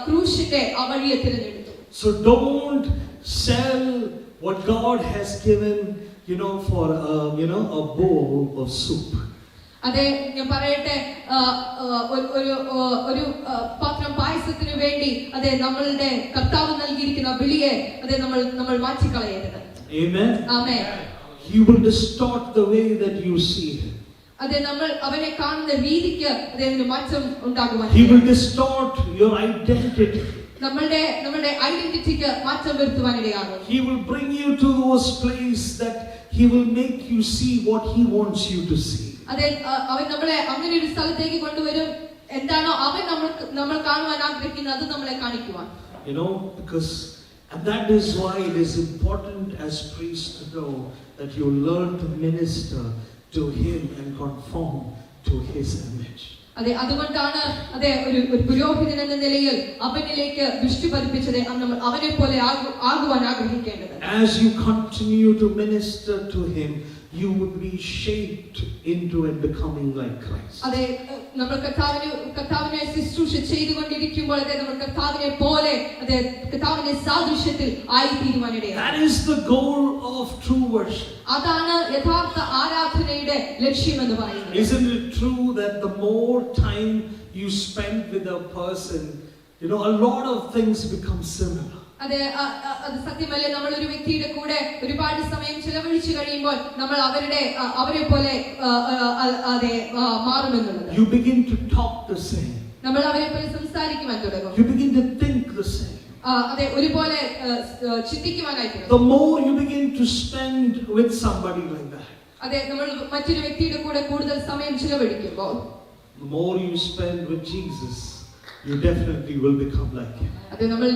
ക്രൂശിന്റെ ആ വഴിയെ തിരഞ്ഞെടുത്തു. So don't sell what God has given, for a bowl of soup. ഞാൻ പറയട്ടെ, ഒരു പാത്രം പായസത്തിന് വേണ്ടി നമ്മളുടെ കർത്താവ് നൽകിയിരിക്കുന്ന വിളിയെ നമ്മൾ മാറ്റിക്കളയരുത്. Amen. Amen. He will distort the way that you see him. നമ്മൾ അവനെ കാണുന്ന രീതിക്ക് മാറ്റം ഉണ്ടാകുവാൻ. He will distort your identity. നമ്മളുടെ ഐഡന്റിറ്റിക്ക് മാറ്റം വരുത്തുവാൻ ഇടയാകും. He will bring you to those places that he will make you see what he wants you to see. അവൻ നമ്മളെ അങ്ങനെ ഒരു സ്ഥലത്തേക്ക് കൊണ്ടുവരും. എന്താണോ അവൻ നമ്മൾ കാണുവാൻ ആഗ്രഹിക്കുന്നത് അത് നമ്മളെ കാണിക്കുവാൻ. Because and that is why it is important as priests to know that you learn to minister to him and conform to his image. അതുകൊണ്ടാണ് ഒരു പുരോഹിതൻ എന്ന നിലയിൽ അവനിലേക്ക് ദൃഷ്ടി പതിപ്പിച്ചത് നമ്മൾ അവനെ പോലെ ആകുവാൻ ആഗ്രഹിക്കേണ്ടത്. As you continue to minister to him, you would be shaped into and becoming like Christ. നമ്മൾ കർത്താവിനെ ശുശ്രൂഷ ചെയ്തുകൊണ്ടിരിക്കുമ്പോൾ നമ്മൾ കർത്താവിനെ പോലെ കർത്താവിന്റെ സാദൃശ്യത്തിൽ ആയിത്തീരുവാനിടയാണ്. That is the goal of true worship. അതാണ് യഥാർത്ഥ ആരാധനയുടെ ലക്ഷ്യം എന്ന് പറയുന്നത്. Isn't it true that the more time you spend with a person, a lot of things become similar? അത് സത്യമല്ലേ? നമ്മൾ ഒരു വ്യക്തിയുടെ കൂടെ ഒരുപാട് സമയം ചിലവഴിച്ചു കഴിയുമ്പോൾ നമ്മൾ അവരെ പോലെ മാറുമെന്നുള്ളത്. You begin to talk the same. നമ്മൾ അവരെ പോലെ സംസാരിക്കുവാൻ തുടങ്ങും. You begin to think the same. ഒരുപോലെ ചിന്തിക്കുവാനായിട്ട്. The more you begin to spend with somebody like that, നമ്മൾ മറ്റൊരു വ്യക്തിയുടെ കൂടെ കൂടുതൽ സമയം ചിലവഴിക്കുമ്പോൾ, the more you spend with Jesus, you definitely will become like him. നമ്മൾ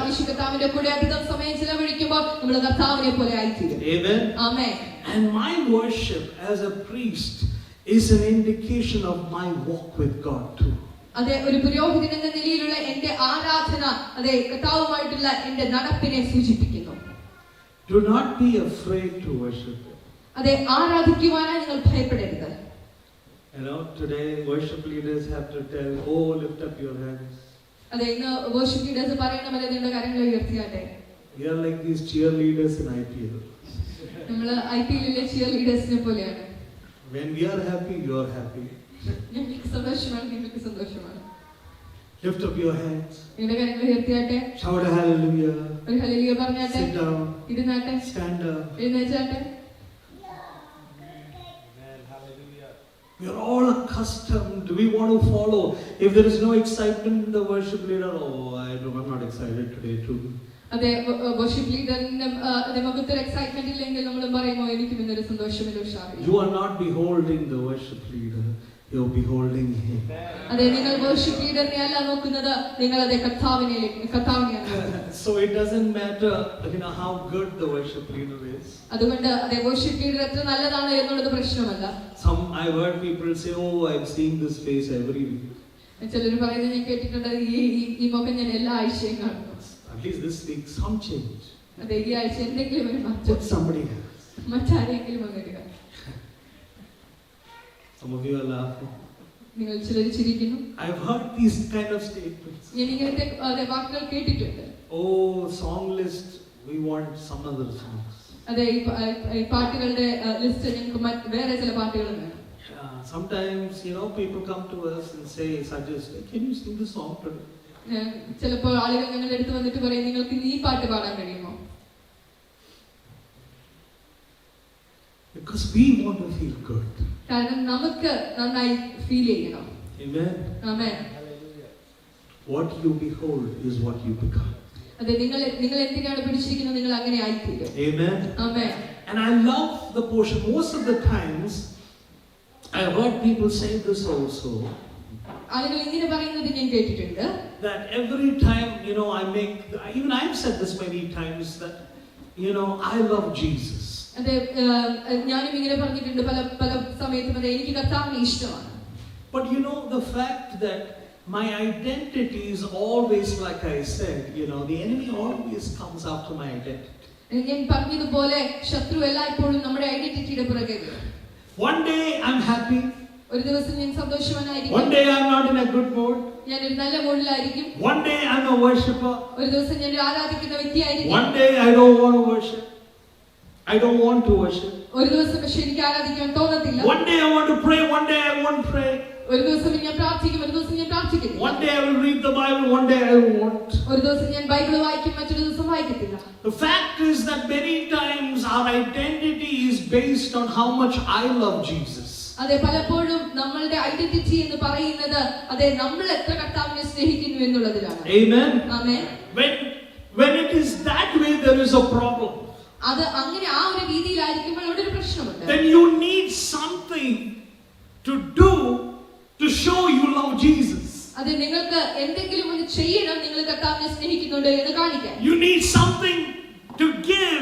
യേശു കർത്താവിന്റെ കൂടെ അധികം സമയം ചിലവഴിക്കുമ്പോൾ നമ്മൾ കർത്താവിനെ പോലെ ആയിത്തീരും. Amen. Amen. And my worship as a priest is an indication of my walk with God too. ഒരു പുരോഹിതൻ എന്ന നിലയിലുള്ള എന്റെ ആരാധന കർത്താവുമായിട്ടുള്ള എന്റെ നടപ്പിനെ സൂചിപ്പിക്കുന്നു. Do not be afraid to worship him. ആരാധിക്കുവാനായി നിങ്ങൾ ഭയപ്പെടരുത്. Today worship leaders have to tell, lift up your hands. ഇന്ന് worship leaders പറയണമല്ലേ നിങ്ങളുടെ കരങ്ങൾ ഉയർത്തിയാട്ടെ. We are like these cheerleaders in IPL. നമ്മൾ ഐപിഎല്ലിലെ ചിയർ ലീഡേഴ്സിനെ പോലെയാണ്. When we are happy, you are happy. ഞങ്ങൾക്ക് സന്തോഷമാണ്, നിങ്ങൾക്ക് സന്തോഷമാണ്. Lift up your hands. നിങ്ങളുടെ കരങ്ങൾ ഉയർത്തിയാട്ടെ. Shout hallelujah. ഒരു ഹല്ലേലൂയ പറഞ്ഞാട്ടെ. Sit down. ഇരുന്നാട്ടെ. Stand up. എഴുന്നേറ്റാട്ടെ. We are all accustomed. We want to follow. If there is no excitement in the worship leader, I'm not excited today too. അതെ, worship ലീഡറിന്റെ മുഖത്തൊരു excitement ഇല്ലെങ്കിൽ നമ്മൾ പറയുമോ എനിക്കും ഇന്നൊരു സന്തോഷമില്ല, ഉഷാറില്ല. You are not beholding the worship leader. You are beholding him. അതെ, നിങ്ങൾ വർഷിപ്പ് ലീഡറിനെ അല്ല നോക്കുന്നത്, നിങ്ങൾ അതെ കർത്താവിനെയാണ്. So it doesn't matter, how good the worship leader is. അതുകൊണ്ട് അതെ വർഷിപ്പ് ലീഡർ എത്ര നല്ലതാണ് എന്നുള്ളത് പ്രശ്നമല്ല. I've heard people say, I'm seeing this face every week. ചിലർ പറയുന്നത് ഞാൻ കേട്ടിട്ടുണ്ട്, ഈ മുഖം ഞാൻ എല്ലാ ആഴ്ചയും കാണുന്നു. At least this week some change. അതെ, ഈ ആഴ്ച എന്തെങ്കിലും ഒരു മാറ്റം. Put somebody else. മറ്റാരെങ്കിലും വന്നിടുക. Some of you are laughing. നിങ്ങൾ ചിലർ ചിരിക്കുന്നു. I've heard these kind of statements. ഞാൻ ഇങ്ങനത്തെ വാക്കുകൾ കേട്ടിട്ടുണ്ട്. Song list, we want some other songs. അതെ, ഈ പാട്ടുകളുടെ ലിസ്റ്റ് ഞങ്ങൾക്ക് വേറെ ചില പാട്ടുകൾ വേണം. Sometimes, people come to us and suggest, can you sing the song today? ചിലപ്പോൾ ആളുകൾ ഞങ്ങളുടെ അടുത്ത് വന്നിട്ട് പറയും, നിങ്ങൾക്ക് ഈ പാട്ട് പാടാൻ കഴിയുമോ? Because we want to feel good. കാരണം നമുക്ക് നന്നായി ഫീൽ ചെയ്യണം. Amen. Amen. What you behold is what you become. അതെ, നിങ്ങൾ എന്തിനാണ് പിടിച്ചിരിക്കുന്നത്, നിങ്ങൾ അങ്ങനെ ആയിത്തീരും. Amen. Amen. And I love the portion. Most of the times I have heard people say this also. ആളുകൾ ഇങ്ങനെ പറയുന്നത് ഞാൻ കേട്ടിട്ടുണ്ട്. That every time, even I've said this many times that, I love Jesus. അതെ, ഞാനും ഇങ്ങനെ പറഞ്ഞിട്ടുണ്ട് പല സമയത്തും, അതെ എനിക്ക് കർത്താവിനെ ഇഷ്ടമാണ്. But the fact that my identity is always, like I said, the enemy always comes after my identity. ഞാൻ പറഞ്ഞതുപോലെ ശത്രു എല്ലായ്പ്പോഴും നമ്മുടെ ഐഡന്റിറ്റിയുടെ പുറകെ വരും. One day I'm happy. ഒരു ദിവസം ഞാൻ സന്തോഷവാനായിരിക്കും. One day I'm not in a good mood. ഞാൻ ഒരു നല്ല മൂഡിലായിരിക്കും. One day I'm a worshipper. ഒരു ദിവസം ഞാൻ ആരാധിക്കുന്ന വ്യക്തിയായിരിക്കും. One day I don't want to worship. I don't want to worship. ഒരു ദിവസം പക്ഷേ എനിക്ക് ആരാധിക്കാൻ തോന്നത്തില്ല. One day I want to pray, one day I won't pray. ഒരു ദിവസം ഞാൻ പ്രാർത്ഥിക്കും, ഒരു ദിവസം ഞാൻ പ്രാർത്ഥിക്കില്ല. One day I will read the Bible, one day I won't. ഒരു ദിവസം ഞാൻ ബൈബിൾ വായിക്കും, മറ്റൊരു ദിവസം വായിക്കത്തില്ല. The fact is that many times our identity is based on how much I love Jesus. അതെ, പലപ്പോഴും നമ്മളുടെ ഐഡന്റിറ്റി എന്ന് പറയുന്നത് അതെ നമ്മൾ എത്ര കർത്താവിനെ സ്നേഹിക്കുന്നു എന്നുള്ളതിലാണ്. Amen. Amen. When it is that way, there is a problem. അത് അങ്ങനെ ആ ഒരു രീതിയിലായിരിക്കുമ്പോൾ അവിടെ ഒരു പ്രശ്നമുണ്ട്. Then you need something to do to show you love Jesus. അതെ, നിങ്ങൾക്ക് എന്തെങ്കിലും ഒന്ന് ചെയ്യണം, നിങ്ങൾ കർത്താവിനെ സ്നേഹിക്കുന്നുണ്ട് എന്ന് കാണിക്കാൻ. You need something to give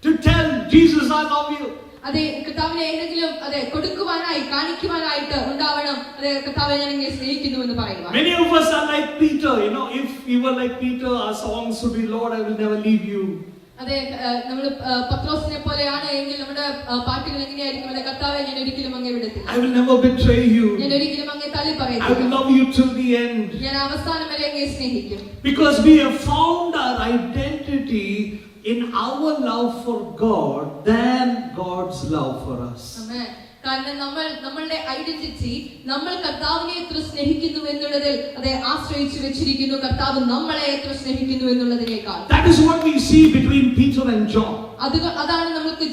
to tell Jesus I love you. അതെ, കർത്താവിനെ എന്തെങ്കിലും അതെ കൊടുക്കുവാനായി കാണിക്കുവാനായിട്ട് ഉണ്ടാവണം. അതെ, കർത്താവിനെ ഞാൻ നിങ്ങളെ സ്നേഹിക്കുന്നു എന്ന് പറയുക. Many of us are like Peter. If we were like Peter, our songs would be, Lord, I will never leave you. അതെ, നമ്മൾ പത്രോസിനെ പോലെയാണ് എങ്കിൽ നമ്മുടെ പാട്ടുകൾ എങ്ങനെയായിരിക്കും? അതെ, കർത്താവേ ഞാൻ ഒരിക്കലും അങ്ങേ വിടത്തില്ല. I will never betray you. ഞാൻ ഒരിക്കലും അങ്ങേ തള്ളി പറയത്തില്ല. I will love you till the end. ഞാൻ അവസാനം വരെ അങ്ങേ സ്നേഹിക്കും. Because we have found our identity in our love for God than God's love for us. Amen. കാരണം നമ്മളുടെ ഐഡന്റിറ്റി നമ്മൾ കർത്താവിനെ എത്ര സ്നേഹിക്കുന്നു എന്നുള്ളതിൽ അതെ ആശ്രയിച്ചു വെച്ചിരിക്കുന്നു. കർത്താവ് നമ്മളെ എത്ര സ്നേഹിക്കുന്നു എന്നുള്ളതിനേക്കാൾ. That is what we see between Peter and John. അതാണ് നമുക്ക്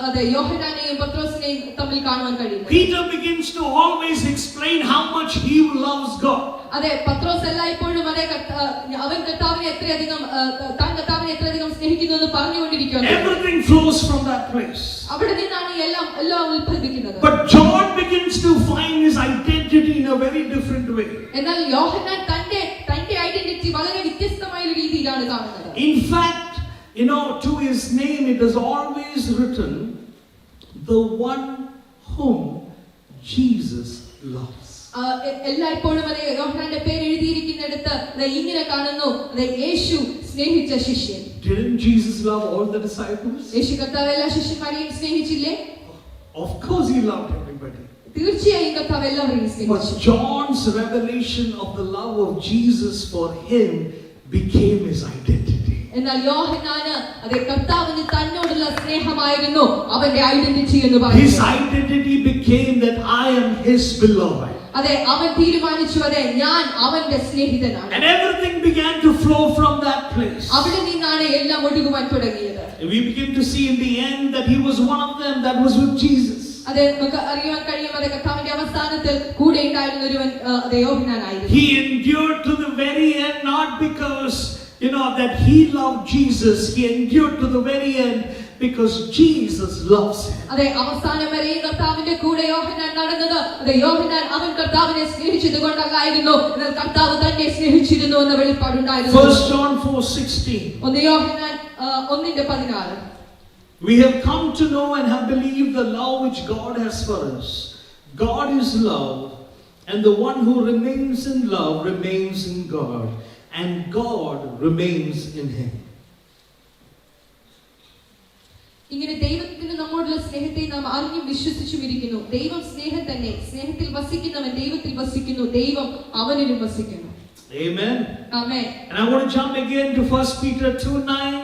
അതെ യോഹന്നാനെയും പത്രോസിനെയും തമ്മിൽ കാണുവാൻ കഴിയുന്നത്. Peter begins to always explain how much he loves God. അതെ, പത്രോസ് എല്ലായ്പ്പോഴും അതെ അവൻ കർത്താവിനെ എത്രയധികം സ്നേഹിക്കുന്നു എന്ന് പറഞ്ഞുകൊണ്ടിരിക്കുകയാണ്. Everything flows from that place. അവിടെ നിന്നാണ് എല്ലാം ഉത്ഭവിക്കുന്നത്. But John begins to find his identity in a very different way. എന്നാൽ യോഹന്നാൻ തന്റെ ഐഡന്റിറ്റി വളരെ വ്യത്യസ്തമായ ഒരു രീതിയിലാണ് കാണുന്നത്. In fact, to his name it is always written, the one whom Jesus loves. എല്ലായ്പ്പോഴും അതെ യോഹന്നാന്റെ പേര് എഴുതിയിരിക്കുന്നിടത്ത് ഇങ്ങനെ കാണുന്നു, യേശു സ്നേഹിച്ച ശിഷ്യൻ. Didn't Jesus love all the disciples? യേശു കർത്താവ് എല്ലാ ശിഷ്യന്മാരെയും സ്നേഹിച്ചില്ലേ? Of course he loved everybody. തീർച്ചയായും കർത്താവ് എല്ലാവരെയും സ്നേഹിച്ചു. But John's revelation of the love of Jesus for him became his identity. എന്നാൽ യോഹന്നാന് അതെ കർത്താവിന് തന്നോടുള്ള സ്നേഹം സ്നേഹമായിരുന്നു അവന്റെ ഐഡന്റിറ്റി എന്ന് His പറയുന്നത്. identity became that I am His beloved. അതെ, അവൻ തീരുമാനിച്ചു, അതെ ഞാൻ അവന്റെ സ്നേഹിതനാണ്. And everything began to flow from that place. അവിടെ നിന്നാണ് എല്ലാം ഒഴുകുവാൻ തുടങ്ങിയത്. We begin to see in the end that he was one of them that was with Jesus. അതെ, നമുക്ക് അറിയാൻ കഴിയും, അതെ കർത്താവിന്റെ അവസാനത്തിൽ കൂടെ ഉണ്ടായിരുന്ന ഒരുവൻ അതെ യോഹന്നാനായിരുന്നു. He endured to the very end, not because that he loved Jesus. He endured to the very end because Jesus loves him. അതെ, അവസാനം വരെ കർത്താവിന്റെ കൂടെ യോഹന്നാൻ നടന്നത്, അതെ യോഹന്നാൻ അവൻ കർത്താവിനെ സ്നേഹിച്ചത് കൊണ്ടല്ലായിരുന്നു, എന്നാൽ കർത്താവ് തന്നെ സ്നേഹിച്ചിരുന്നു എന്ന വെളിപ്പാടുണ്ടായിരുന്നു. 1 John 4:16. ഒന്ന് യോഹന്നാൻ 1:16. We have come to know and have believed the love which God has for us. God is love, and the one who remains in love remains in God, and God remains in him. ഇങ്ങനെ ദൈവത്തിന് നമ്മോടുള്ള സ്നേഹത്തെ നാം അറിഞ്ഞും വിശ്വസിച്ചും ഇരിക്കുന്നു. ദൈവം സ്നേഹം തന്നെ. സ്നേഹത്തിൽ വസിക്കുന്നവൻ ദൈവത്തിൽ വസിക്കുന്നു, ദൈവം അവനിലും വസിക്കുന്നു. Amen. Amen. And I want to jump again to 1 Peter 2:9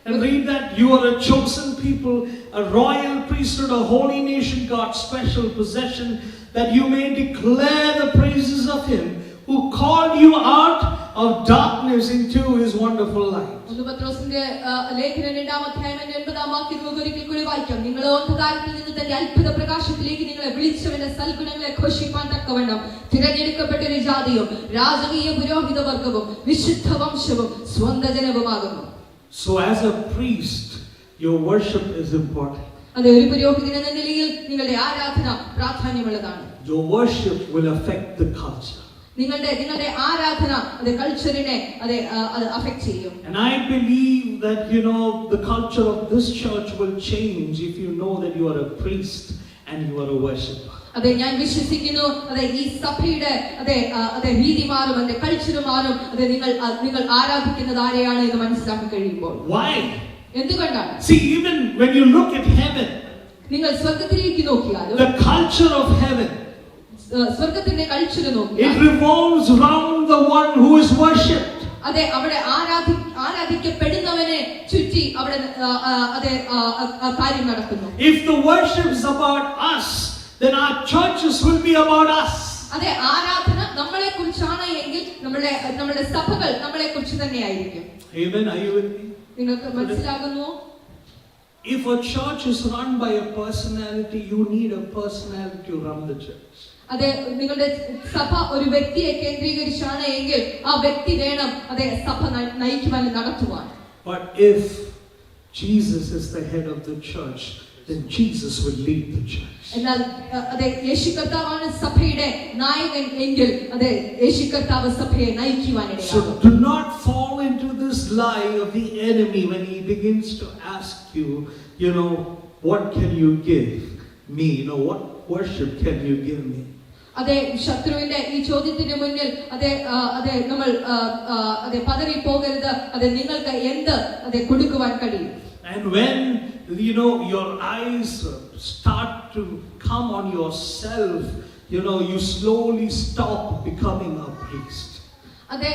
and read that you are a chosen people, a royal priesthood, a holy nation, God's special possession, that you may declare the praises of him who called you out of darkness into his wonderful light. ഒന്ന് പത്രോസിന്റെ ലേഖനം 2-ാം അധ്യായം 9-ാം വാക്യം നമുക്ക് ഒരിക്കൽ കൂടി വായിക്കാം. നിങ്ങൾ അന്ധകാരത്തിൽ നിന്ന് തന്റെ അത്ഭുത പ്രകാശത്തിലേക്ക് നിങ്ങളെ വിളിച്ചവന്റെ സൽഗുണങ്ങളെ ഘോഷിപ്പാൻ തക്കവണ്ണം തിരഞ്ഞെടുക്കപ്പെട്ട ഒരു ജാതിയും രാജകീയ പുരോഹിത വർഗവും വിശുദ്ധ വംശവും സ്വന്തം ജനവുമാകുന്നു. So as a priest, your worship is important. അതെ, ഒരു പുരോഹിതൻ എന്ന നിലയിൽ നിങ്ങളുടെ ആരാധന പ്രാധാന്യമുള്ളതാണ്. Your worship will affect the culture. നിങ്ങളുടെ ആരാധന അത് കൾച്ചറിനെ അത് അഫക്ട് ചെയ്യും. And I believe that the culture of this church will change if you know that you are a priest and you are a worshipper. അതെ, ഞാൻ വിശ്വസിക്കുന്നു, അതെ ഈ സഭയുടെ അതെ രീതി മാറും, അതെ കൾച്ചർ മാറും, അതെ നിങ്ങൾ ആരാധിക്കുന്നത് ആരെയാണ് എന്ന് മനസ്സിലാക്കി കഴിയുമ്പോൾ. Why? എന്തുകൊണ്ടാണ്? See, even when you look at heaven, നിങ്ങൾ സ്വർഗ്ഗത്തിലേക്ക് നോക്കിയാലും the culture of heaven, സ്വർഗ്ഗത്തിന്റെ കൾച്ചർ it നോക്കിയാൽ revolves around the one who is worshipped. അതെ, അവിടെ ആരാധിക്കപ്പെടുന്നവനെ ചുറ്റി അവിടെ അതെ കാര്യം നടക്കുന്നു. If the worship is about us, then our churches will be about us. അതെ, ആരാധന നമ്മളെ കുറിച്ചാണ് എങ്കിൽ നമ്മുടെ സഭകൾ നമ്മളെ കുറിച്ച് തന്നെയായിരിക്കും. Amen. Are you with me? നിങ്ങൾക്ക് മനസ്സിലാകുന്നു? If a church is run by a personality, you need a personality to run the church. അതെ, നിങ്ങളുടെ സഭ ഒരു വ്യക്തിയെ കേന്ദ്രീകരിച്ചാണ് എങ്കിൽ ആ വ്യക്തി വേണം അതെ സഭ നയിക്കുവാൻ നടത്തുവാൻ. But if Jesus is the head of the church, then Jesus will lead the church. എന്നാൽ അതെ യേശു കർത്താവാണ് സഭയുടെ നായകൻ എങ്കിൽ അതെ യേശു കർത്താവ് സഭയെ നയിക്കുവാൻ ഇടയാകും. So do not fall into this lie of the enemy when he begins to ask you, what can you give me? What worship can you give me? അതെ, ശത്രുവിന്റെ ഈ ചോദ്യത്തിന് മുന്നിൽ അതെ നമ്മൾ അതെ പതറി പോകരുത്. അതെ നിങ്ങൾക്ക് എന്ത് അതെ കൊടുക്കുവാൻ കഴിയും? And when your eyes start to come on yourself, you slowly stop becoming a priest. അതെ,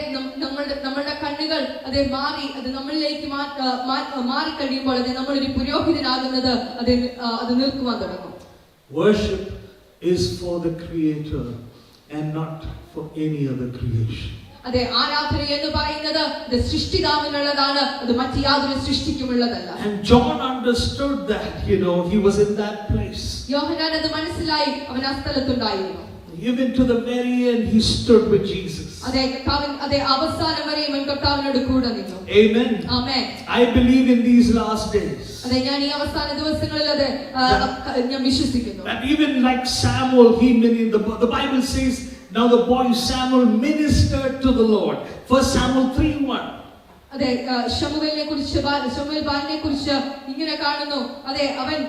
നമ്മളുടെ കണ്ണുകൾ അതെ മാറി അത് നമ്മളിലേക്ക് മാറി കഴിയുമ്പോൾ അതെ നമ്മളൊരു പുരോഹിതനാകുന്നത് അത് നിൽക്കുവാൻ തുടങ്ങും. Worship is for the Creator and not for any other creation. അതെ, ആരാധന എന്ന് പറയുന്നത് അത് സൃഷ്ടിതാവിനുള്ളതാണ്, അത് മറ്റ് യാതൊരു സൃഷ്ടിക്കുമുള്ളതല്ല. And John understood that, he was in that place. യോഹന്നാൻ അത് മനസ്സിലായി, അവൻ ആ സ്ഥലത്തുണ്ടായിരുന്നു. Even to the very end, he stood with Jesus. അതെ, അവസാനം വരെയും അവൻ കർത്താവിനോട് കൂടെ നിന്നു. Amen. Amen. I believe in these last days. അതെ, ഞാൻ ഈ അവസാന ദിവസങ്ങളിൽ ഞാൻ വിശ്വസിക്കുന്നു. That even like Samuel, the Bible says, now the boy Samuel ministered to the Lord. 1 Samuel 3:1. അതെ, ശമൂവേലിനെ കുറിച്ച് ശമൂവേൽ ബാലനെ കുറിച്ച് ഇങ്ങനെ കാണുന്നു. അതെ, അവൻ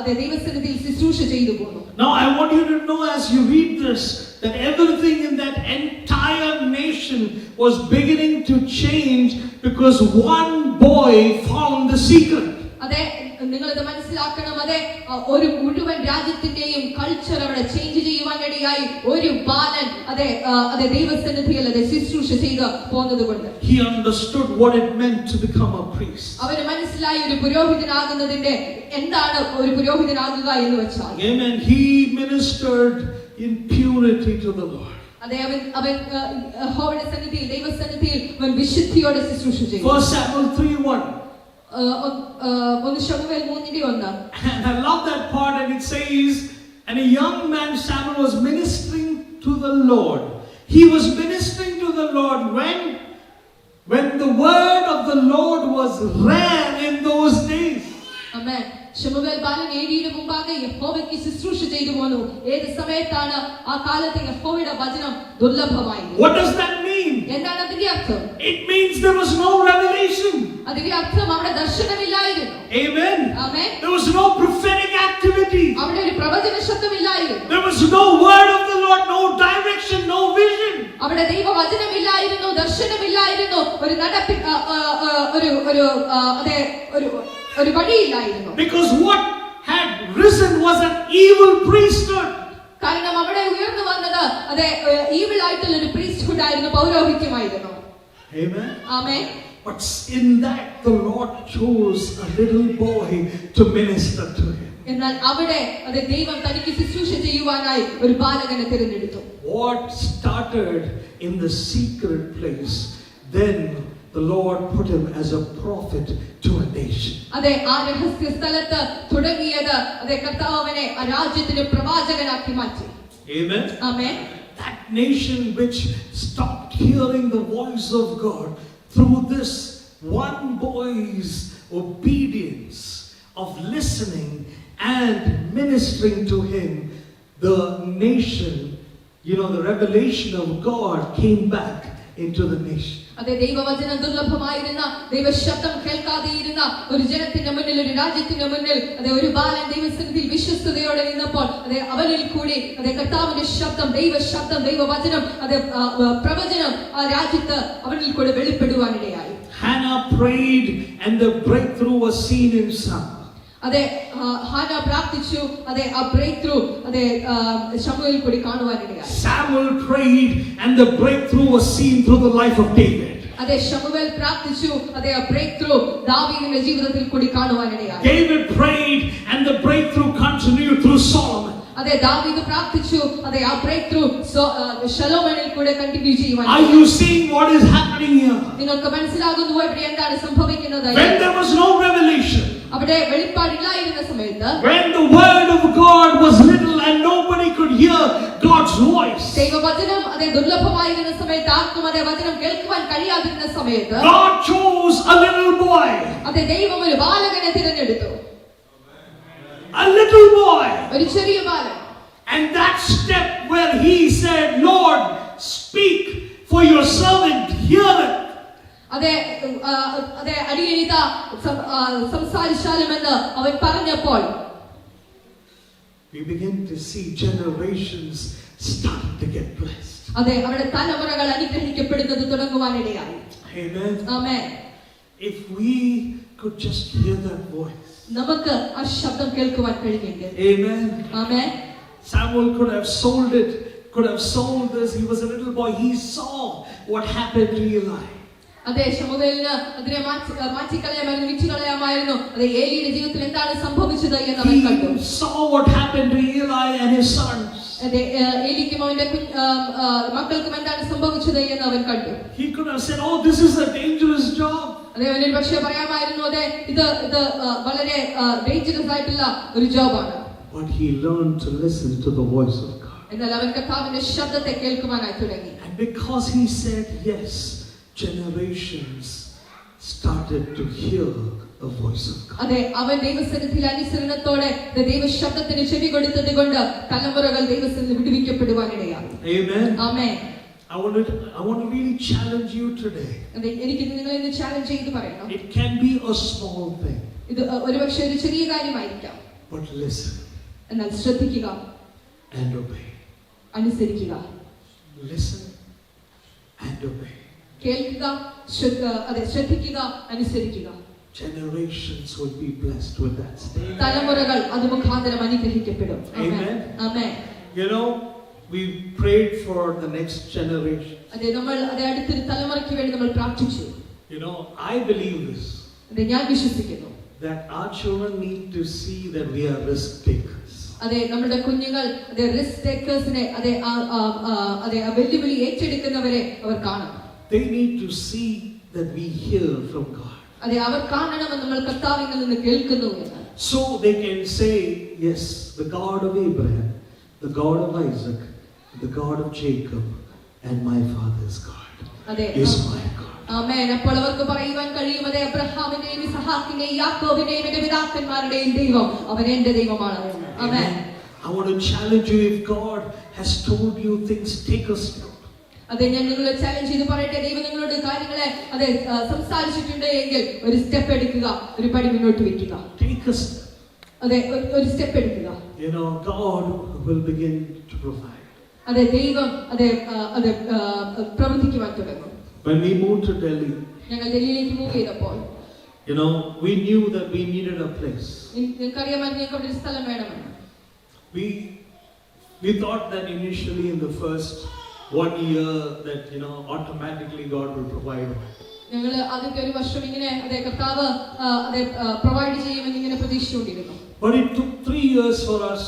അതെ ദൈവസന്നിധിയിൽ ശുശ്രൂഷ ചെയ്തു പോന്നു. Now I want you to know as you read this that everything in that entire nation was beginning to change because one boy found the secret. അതെ, നിങ്ങളിത് മനസ്സിലാക്കണം. അതെ, ഒരു മുഴുവൻ രാജ്യത്തിന്റെയും കൾച്ചർ അവിടെ ചേഞ്ച് ചെയ്യുവാനിടയായി ഒരു ബാലൻ അതെ ദൈവസന്നിധിയിൽ അതെ ശുശ്രൂഷ ചെയ്ത് പോകുന്നത് കൊണ്ട് he understood what it meant to become a priest. അവന് മനസ്സിലായി ഒരു പുരോഹിതനാകുന്നതിന്റെ എന്താണ് ഒരു പുരോഹിതനാകുക എന്ന് വെച്ചാൽ. Amen. He ministered in purity to the Lord. അതെ, അവൻ യഹോവയുടെ സന്നിധിയിൽ ദൈവസന്നിധിയിൽ അവൻ വിശുദ്ധിയോടെ ശുശ്രൂഷ ചെയ്തു. 1 Samuel 3:1. 1 Samuel 3:1. And I love that part, and it says, and a young man Samuel was ministering to the Lord. He was ministering to the Lord when the word of the Lord was rare in those days. Amen. ശമൂവേൽ ബാലൻ ഏലിയുടെ മുമ്പാകെ യഹോവയ്ക്ക് ശുശ്രൂഷ ചെയ്തു പോന്നു. ഏത് സമയത്താണ് ആ കാലത്ത് യഹോവയുടെ വചനം ദുർലഭമായത്? What does that mean? എന്താണ് അതിന്റെ അർത്ഥം? It means there was no revelation. അതിന്റെ അർത്ഥം അവിടെ ദർശനമില്ലായിരുന്നു. Amen. Amen. There was no prophetic activity. അവിടെ ഒരു പ്രവചന ശബ്ദമില്ലായിരുന്നു. There was no word of the Lord, no direction, no vision. അവിടെ ദൈവവചനമില്ലായിരുന്നു, ദർശനമില്ലായിരുന്നു, ഒരു നടപ്പി ഒരു വഴിയില്ലായിരുന്നു. Because what had risen was an evil priesthood. കാരണം അവിടെ ഉയർന്നു വന്നത് അതെ ഈവിൾ ആയിട്ടുള്ള ഒരു പ്രീസ്റ്റ്ഹുഡ് ആയിരുന്നു, പൗരോഹിത്യമായിരുന്നു. Amen. Amen. But in that the Lord chose a little boy to minister to him. എന്നാൽ അവിടെ അതെ ദൈവം തനിക്ക് ശുശ്രൂഷ ചെയ്യുവാനായി ഒരു ബാലകനെ തിരഞ്ഞെടുത്തു. What started in the secret place, then the Lord put him as a prophet to a nation. അതെ, ആ രഹസ്യ സ്ഥലത്ത് തുടങ്ങിയത് അതെ കർത്താവ് അവനെ ആ രാജ്യത്തിന് പ്രവാചകനാക്കി മാറ്റി. Amen. Amen. That nation which stopped hearing the voice of God through this one boy's obedience of listening and ministering to him, the nation, the revelation of God came back into the nation. അതെ, ദൈവവചനം ദുർലഭമായിരുന്ന, ദൈവശബ്ദം കേൾക്കാതെയിരുന്ന ഒരു ജനത്തിന്റെ മുന്നിൽ, ഒരു രാജ്യത്തിന്റെ മുന്നിൽ അതെ ഒരു ബാലൻ ദൈവസന്നിധിയിൽ വിശ്വസ്തയോടെ നിന്നപ്പോൾ അതെ അവനിൽ കൂടി അതെ കർത്താവിന്റെ ശബ്ദം, ദൈവശബ്ദം, ദൈവവചനം അതെ പ്രവചനം ആ രാജ്യത്ത് അവനിൽ കൂടെ വെളിപ്പെടുവാനിടയായി. Hannah prayed and the breakthrough was seen in Samuel. അതെ, ഹാന പ്രാർത്ഥിച്ചു, അതെ ആ ബ്രേക്ക് ത്രൂ അതെ ശമൂവേൽ കൂടി കാണുവാനിടയായി. Samuel prayed and the breakthrough was seen through the life of David. അതെ, ശമൂവേൽ പ്രാർത്ഥിച്ചു, അതെ ആ ബ്രേക്ക് ത്രൂ ദാവീദിന്റെ ജീവിതത്തിൽ കൂടി കാണുവാനിടയായി. David prayed and the breakthrough continued through Solomon. അതെ, ദാവീദ് പ്രാർത്ഥിച്ചു, അതെ ആ ബ്രേക്ക് ത്രൂ ശലോമോനിൽ കൂടെ കണ്ടിന്യൂ ചെയ്യുവാൻ. Are you seeing what is happening here? നിങ്ങൾക്ക് മനസ്സിലാകുന്നു ഇവിടെ എന്താണ് സംഭവിക്കുന്നത്? When there was no revelation, അവിടെ വെളിപ്പാടില്ലായിരുന്ന സമയത്ത്, when the word of God was little and nobody could hear God's voice, ദൈവവചനം അതെ ദുർലഭമായിരുന്ന സമയത്ത്, ആർക്കും അതെ വചനം കേൾക്കുവാൻ കഴിയാതിരുന്ന സമയത്ത്, God chose a little boy. അതെ ദൈവം ഒരു ബാലകനെ തിരഞ്ഞെടുത്തു. A little boy. ഒരു ചെറിയ ബാലൻ. And that step where he said, Lord, speak, for your servant heareth. അതെ അതെ അടിയനിത സംസാരിച്ചാലുമെന്ന് അവൻ പറഞ്ഞപ്പോൾ, we begin to see generations starting to get blessed. അതെ അവിടെ തലമുറകൾ അനുഗ്രഹിക്കപ്പെടുന്നത് തുടങ്ങുവാനിടയായി. Amen. Amen. If we could just hear that voice. നമുക്ക് ആ ശബ്ദം കേൾക്കുവാൻ കഴിഞ്ഞെങ്കിൽ. Amen. Amen. Samuel could have sold this. He was a little boy. He saw what happened to Eli. അതെ, ശമൂവേലിന് അതിനെ മാറ്റിക്കളയാമായിരുന്നു, വിറ്റുകളയാമായിരുന്നു. അതെ, ഏലിയുടെ ജീവിതത്തിൽ എന്താണ് സംഭവിച്ചത് എന്ന് അവൻ കണ്ടു. He saw what happened to Eli and his sons. അതെ, ഏലിക്കും അവന്റെ മക്കൾക്കും എന്താണ് സംഭവിച്ചത് എന്ന് അവൻ കണ്ടു. He could have said, "Oh, this is a dangerous job." അതെ, അവന് പക്ഷേ പറയാമായിരുന്നു, അതെ ഇത് വളരെ ഡേഞ്ചറസ് ആയിട്ടുള്ള ഒരു ജോബാണ്. But he learned to listen to the voice of God. എന്നാൽ അവൻ കർത്താവിന്റെ ശബ്ദത്തെ കേൾക്കുവാനായി തുടങ്ങി. And because he said yes, generations started to hear the voice of God. അതെ, അവൻ ദൈവസന്നിധിയിൽ അനുസരണത്തോടെ ദൈവശബ്ദത്തിന് ചെവി കൊടുത്തത് കൊണ്ട് തലമുറകൾ ദൈവസന്നിധിയിൽ വിടുവിക്കപ്പെടുവാനിടയായി. Amen. Amen. I want to really challenge you today. അതെ, എനിക്ക് നിങ്ങളെ ഇന്ന് ചാലഞ്ച് ചെയ്ത് പറയണം. It can be a small thing. ഇത് ഒരുപക്ഷെ ഒരു ചെറിയ കാര്യമായിരിക്കാം. But listen. എന്നാൽ ശ്രദ്ധിക്കുക, and obey. അനുസരിക്കുക. Listen and obey. കേൾക്കുക, അതെ ശ്രദ്ധിക്കുക, അനുസരിക്കുക. generations will be blessed with that state. തലമുറകൾ അത് മുഖാന്തരം അനുഗ്രഹിക്കപ്പെടും. Amen. Amen. You know, we prayed for the next generation. അതെ, നമ്മൾ അടുത്തൊരു തലമുറയ്ക്ക് വേണ്ടി നമ്മൾ പ്രാർത്ഥിച്ചു. You know, I believe this. അതെ, ഞാൻ വിശ്വസിക്കുന്നു That our children need to see that we are risk takers. അതെ, നമ്മുടെ കുഞ്ഞുങ്ങൾ അതെ റിസ്ക് ടേക്കേഴ്സിനെ അതെ അതെ വെല്ലുവിളി ഏറ്റെടുക്കുന്നവരെ അവർ കാണണം. They need to see that we hear from God. അതെ, അവർ കാണണമെന്ന് നമ്മൾ കർത്താവിൽ നിന്ന് കേൾക്കുന്നു എന്ന്. So they can say, yes, the God of Abraham, the God of Isaac, the God of Jacob, and my father's God is my God. ആമേൻ. അപ്പോൾ അവർക്ക് പറയുവാൻ കഴിയും, അതെ അബ്രഹാമിന്റെയും ഇസ്ഹാക്കിന്റെയും യാക്കോബിന്റെയും എന്റെ പിതാക്കന്മാരുടെയും ദൈവം അവൻ എന്റെ ദൈവമാണ് എന്ന്. ആമേൻ. I want to challenge you, if God has told you things, take a step. അതെ, ഞാൻ നിങ്ങളെ ചാലഞ്ച് ചെയ്ത് പറയട്ടെ, ദൈവം നിങ്ങളോട് കാര്യങ്ങളെ അതെ സംസാരിച്ചിട്ടുണ്ട് എങ്കിൽ ഒരു സ്റ്റെപ്പ് എടുക്കുക, ഒരു പടി മുന്നോട്ട് വെക്കുക. Take a step. അതെ, ഒരു സ്റ്റെപ്പ് എടുക്കുക. You know, God will begin to provide. അതെ, ദൈവം അതെ അതെ പ്രവർത്തിക്കുവാൻ തുടങ്ങും. When we moved to Delhi, ഞങ്ങൾ ഡൽഹിയിലേക്ക് മൂവ് ചെയ്തപ്പോൾ you know, we knew that we needed a place. നിങ്ങൾക്കറിയാമായിരുന്നു ഞങ്ങൾക്ക് അവിടെ ഒരു സ്ഥലം വേണമെന്ന്. We thought that initially in the first 1 year that, you know, automatically God will provide. ഞങ്ങൾ ആദ്യത്തെ ഒരു വർഷം ഇങ്ങനെ അതെ കർത്താവ് അതെ പ്രൊവൈഡ് ചെയ്യുമെന്ന് ഇങ്ങനെ പ്രതീക്ഷിച്ചുകൊണ്ടിരുന്നു. But it took 3 years for us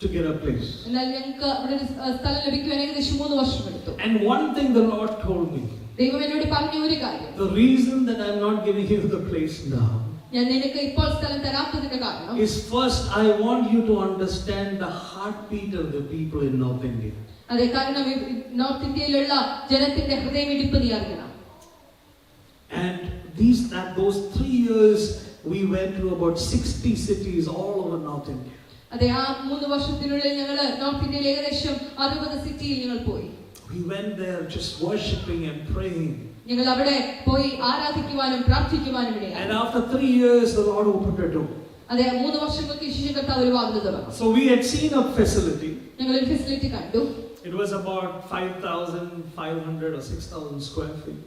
to get a place. എന്നാൽ ഞങ്ങൾക്ക് അവിടെ ഒരു സ്ഥലം ലഭിക്കുവാൻ ഏകദേശം 3 വർഷം എടുത്തു. And one thing the Lord told me. ദൈവം എന്നോട് പറഞ്ഞ ഒരു കാര്യം, The reason that I'm not giving you the place now ഞാൻ നിനക്ക് ഇപ്പോൾ സ്ഥലം തരാത്തതിന്റെ കാരണം is, first I want you to understand the heartbeat of the people in North India. അതെ, കാരണം നോർത്ത് ഇന്ത്യയിലുള്ള ജനത്തിന്റെ ഹൃദയമിടിപ്പ് നീ അറിയണം. And those 3 years we went to about 60 cities all over North India. അതെ, ആ 3 വർഷത്തിനുള്ളിൽ ഞങ്ങൾ നോർത്ത് ഇന്ത്യയിൽ ഏകദേശം 60 സിറ്റിയിൽ ഞങ്ങൾ പോയി. We went there just worshiping and praying. ഞങ്ങൾ അവിടെ പോയി ആരാധിക്കുവാനും പ്രാർത്ഥിക്കുവാനും ഇടയായി. And after 3 years the Lord opened a door. അതെ, 3 വർഷങ്ങൾക്ക് ശേഷം കർത്താവ് ഒരു വാതിൽ തുറന്നു. So we had seen a facility. ഞങ്ങൾ ഒരു ഫെസിലിറ്റി കണ്ടു. It was about 5,500 or 6,000 square feet.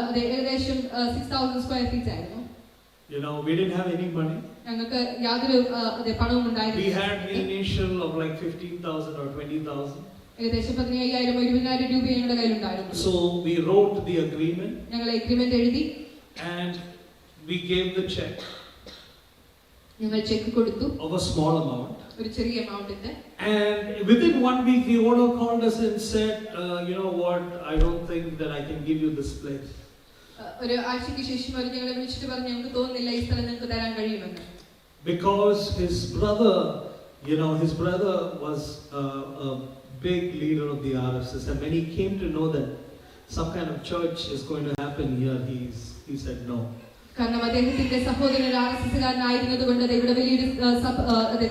അതെ, ഏകദേശം 6,000 സ്ക്വയർ ഫീറ്റ് ആയിരുന്നു. You know, we didn't have any money. ഞങ്ങൾക്ക് യാതൊരു അതെ പണവും ഉണ്ടായിരുന്നില്ല. We had the initial of like 15,000 or 20,000. ഏകദേശം 15,000 20,000 രൂപ ഞങ്ങളുടെ കയ്യിൽ ഉണ്ടായിരുന്നു. So we wrote the agreement. ഞങ്ങൾ എഗ്രിമെന്റ് എഴുതി. And we gave the check. ഞങ്ങൾ ചെക്ക് കൊടുത്തു. Of a small amount. ഒരു ചെറിയ എമൗണ്ടിന്റെ. And within 1 week the owner called us and said, you know what, I don't think that I can give you this place. ഒരു ആഴ്ചയ്ക്ക് ശേഷം അവർ ഞങ്ങളെ വിളിച്ചിട്ട് പറഞ്ഞു, ഞങ്ങൾക്ക് തോന്നുന്നില്ല ഈ സ്ഥലം നിങ്ങൾക്ക് തരാൻ കഴിയുമെന്ന്. Because his brother, you know, his brother was a big leader of the RSS, and when he came to know that some kind of church is going to happen here, he said no. കാരണം അദ്ദേഹത്തിന്റെ സഹോദരൻ ആർഎസ്എസ്കാരനായിരുന്നതുകൊണ്ട് ഇവിടെ വലിയൊരു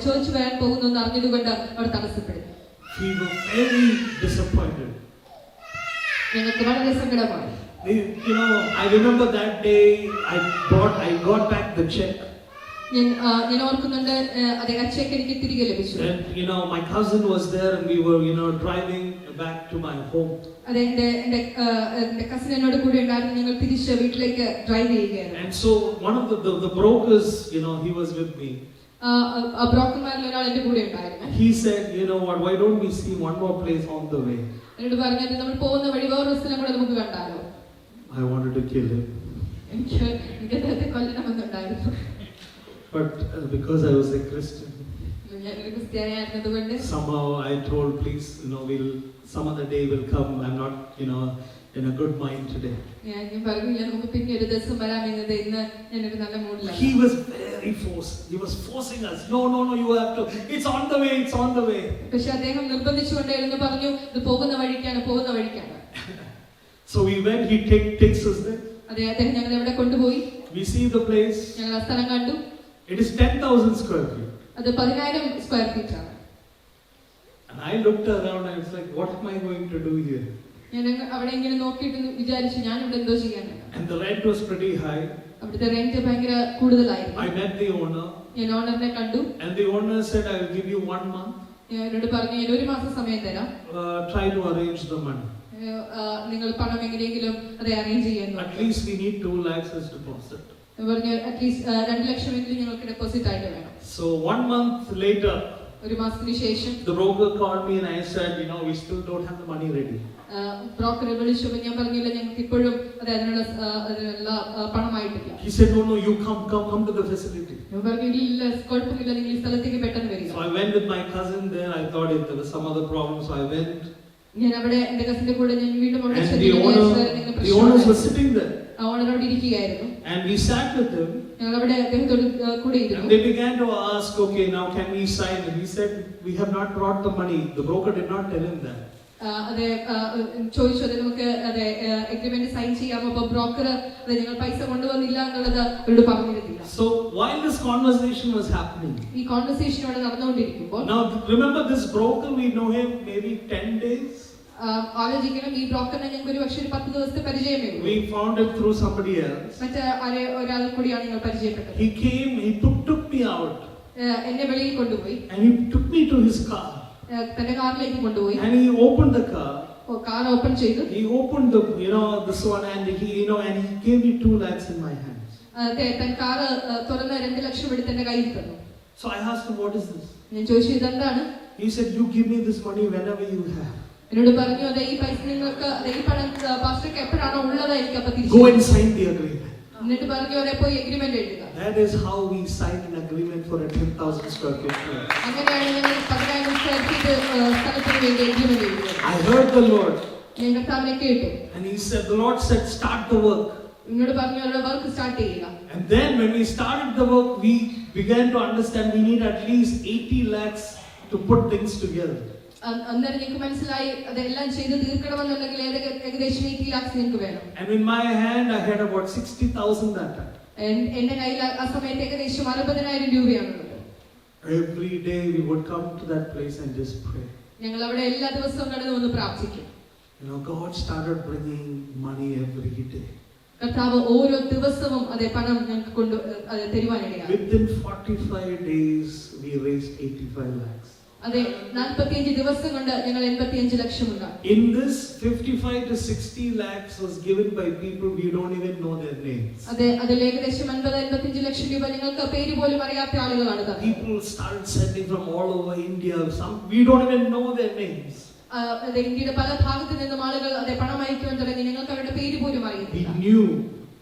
church വരാൻ പോകുന്നു എന്ന് അറിഞ്ഞതുകൊണ്ട് അവർ തടസ്സപ്പെടുന്നു. We were very disappointed. ഞങ്ങൾക്ക് വളരെ സങ്കടമായി. You know, I remember that day I got back the check. ഞാൻ ഓർക്കുന്നുണ്ട്, അതെ ആ ചെക്ക് എനിക്ക് തിരികെ ലഭിച്ചു. And you know, my cousin was there and we were, you know, driving back to my home. അതെ, എന്റെ കസിൻ എന്നോട് കൂടെ ഉണ്ടായിരുന്നു. ഞങ്ങൾ തിരിച്ച് വീട്ടിലേക്ക് ഡ്രൈവ് ചെയ്യുകയായിരുന്നു. And so one of the brokers, you know, he was with me. ആ ബ്രോക്കർമാരിൽ ഒരാൾ എന്റെ കൂടെ ഉണ്ടായിരുന്നു. He said, you know what, why don't we see one more place on the way? എന്നോട് പറഞ്ഞു, നമ്മൾ പോകുന്ന വഴി വേറൊരു സ്ഥലം കൂടെ നമുക്ക് കണ്ടാലോ. I wanted to kill him. എനിക്ക് അദ്ദേഹത്തെ കൊല്ലണമെന്നുണ്ടായിരുന്നു. But because I was a Christian, ഞാനൊരു ക്രിസ്ത്യാനിയായിരുന്നതുകൊണ്ട് somehow I told, please, you know, some other day will come. I'm not, you know, in a good mind today. ഞാൻ പറഞ്ഞില്ല, നമുക്ക് പിന്നെ ഒരു ദിവസം വരാമെന്നത്. ഇന്ന് ഞാനൊരു നല്ല മൂഡിലാണ്. He was very he was forcing us. No, you have to. It's on the way. പക്ഷെ അദ്ദേഹം നിർബന്ധിച്ചുകൊണ്ടേയിരുന്നു, പറഞ്ഞു ഇത് പോകുന്ന വഴിക്കാണ്. So we went. He takes us there. അതെ, അദ്ദേഹം ഞങ്ങളെ അവിടെ കൊണ്ടുപോയി. We see the place. ഞങ്ങൾ ആ സ്ഥലം കണ്ടു. It is 10,000 square feet. അത് 10,000 സ്ക്വയർ ഫീറ്റ് ആണ്. And I looked around and I was like, what am I going to do here? ഞാൻ അവിടെ ഇങ്ങനെ നോക്കിയിട്ട് വിചാരിച്ചു, ഞാൻ ഇവിടെ എന്തോ ചെയ്യാനാണ്. And the rent was pretty high. അവിടുത്തെ റെന്റ് ഭയങ്കര കൂടുതലായിരുന്നു. I met the owner. ഞാൻ ഓണറിനെ കണ്ടു. And the owner said, I will give you 1 month. ഞാൻ എന്നോട് പറഞ്ഞു, ഞാൻ 1 മാസം സമയം തരാം. Try to arrange the money. നിങ്ങൾ പണം എങ്ങനെയെങ്കിലും അത് അറേഞ്ച് ചെയ്യാൻ. At least we need 2 lakhs as deposit. പറഞ്ഞു അറ്റ്ലീസ്റ്റ് 2 ലക്ഷമെങ്കിലും ഞങ്ങൾക്ക് ഡെപ്പോസിറ്റ് ആയിട്ട് വേണം. So 1 month later, ഒരു മാസത്തിന് ശേഷം the broker called me and I said, we still don't have the money ready. ബ്രോക്കറെ വിളിച്ചപ്പോൾ ഞാൻ പറഞ്ഞില്ല ഞങ്ങൾക്ക് ഇപ്പോഴും അതിനുള്ള പണമായിട്ടില്ല. He said, no, you come to the facility. ഞാൻ പറഞ്ഞു ഇല്ല കുഴപ്പമില്ല, നിങ്ങൾ ഈ സ്ഥലത്തേക്ക് പെട്ടെന്ന് വരിക. So I went with my cousin there. I thought if there was some other problem, so I went. ഞാൻ അവിടെ എൻ്റെ കസിന്റെ കൂടെ ഞാൻ വീണ്ടും അവിടെ And the owners were sitting there. ഓണറോട് ഇരിക്കുകയായിരുന്നു. And we sat with them. ഞങ്ങൾ അവിടെ അദ്ദേഹത്തോട് കൂടെ ഇരുന്നു. And they began to ask, okay, now can we sign? And he said, we have not brought the money. The broker did not tell him that. അതെ ചോദിച്ചു, അതെ നമുക്ക് അതെ എഗ്രിമെന്റ് സൈൻ ചെയ്യാമോ? അപ്പൊ ബ്രോക്കർ അതെ ഞങ്ങൾ പൈസ കൊണ്ടുവന്നില്ല എന്നുള്ളത് അവരോട് പറഞ്ഞിരുന്നില്ല. So while this conversation was happening, ഈ കോൺവെർസേഷൻ അവിടെ നടന്നുകൊണ്ടിരിക്കുമ്പോൾ, now remember this broker, we know him maybe 10 days. ആലോചിക്കണം, ഈ ബ്രോക്കറിനെ ഞങ്ങൾക്ക് ഒരു പക്ഷേ 10 ദിവസത്തെ പരിചയമേ ഉള്ളൂ. We found him through somebody else. ഒരാൾ കൂടിയാണ് ഞങ്ങൾ പരിചയപ്പെട്ടത്. He came, he took me out. എന്നെ വെളിയിൽ കൊണ്ടുപോയി. And he took me to his car. തന്റെ കാറിലേക്ക് കൊണ്ടുപോയി. And he opened the car. Car open ചെയ്തു. He opened this one and he gave me 2 lakhs in my hands. തൻ car തുറന്ന് 2 ലക്ഷം എടുത്ത് എന്റെ കയ്യിൽ തന്നു. So I asked him, what is this? ഞാൻ ചോദിച്ചു ഇതെന്താണ്? He said, you give me this money whenever you have. എന്നോട് പറഞ്ഞു അതെ ഈ പൈസ നിങ്ങൾക്ക് അതെ ഈ പണം പാസ്റ്റർക്ക് എപ്പോഴാണോ ഉള്ളത് എനിക്ക് അപ്പൊ തിരിച്ചു. Go and sign the agreement. എന്നിട്ട് പറഞ്ഞു അതെ പോയി എഗ്രിമെന്റ് എഴുതുക. That is how we signed an agreement for a 10,000 square feet flat. അങ്ങനെയാണ് ഞങ്ങൾ 10,000 സ്ക്വയർ ഫീറ്റ് സ്ഥലത്തിന് വേണ്ടി എഗ്രിമെന്റ് എഴുതിയത്. I heard the Lord. ഞാൻ കർത്താവിനെ കേട്ടു. And he said, the Lord said, start the work. എന്നോട് പറഞ്ഞു അവരുടെ വർക്ക് സ്റ്റാർട്ട് ചെയ്യുക. And then when we started the work, we began to understand we need at least 80 lakhs to put things together. അന്നേരം എനിക്ക് മനസ്സിലായി അതെല്ലാം ചെയ്ത് തീർക്കണമെന്നുണ്ടെങ്കിൽ ഏകദേശം 80 lakhs നിങ്ങൾക്ക് വേണം. And in my hand I had about 60,000 that time. എന്റെ കയ്യിൽ ആ സമയത്ത് ഏകദേശം 60,000 രൂപയാണുള്ളത്. Every day we would come to that place and just pray. ഞങ്ങൾ അവിടെ എല്ലാ ദിവസവും കടന്നു വന്ന് പ്രാർത്ഥിക്കും. God started bringing money every day. കർത്താവ് ഓരോ ദിവസവും അതേ പണം ഞങ്ങൾക്ക് കൊണ്ട് തരുവാനിടയായി. Within 45 days we raised 85 lakhs. അതെ 45 ദിവസം കൊണ്ട് ഞങ്ങൾ 85 ലക്ഷം ഉണ്ടാക്കി. In this 55 to 60 lakhs was given by people we don't even know their names. അതെ അതിൽ ഏകദേശം 50-55 ലക്ഷം രൂപ നിങ്ങൾക്ക് പേര് പോലും അറിയാത്ത ആളുകളാണ് തന്നത്. People started sending from all over India. Some we don't even know their names. അതെ ഇന്ത്യയുടെ പല ഭാഗത്തു നിന്നും ആളുകൾ അതെ പണം അയക്കുവാൻ തുടങ്ങി. ഞങ്ങൾക്ക് അവരുടെ പേര് പോലും അറിയത്തില്ല. We knew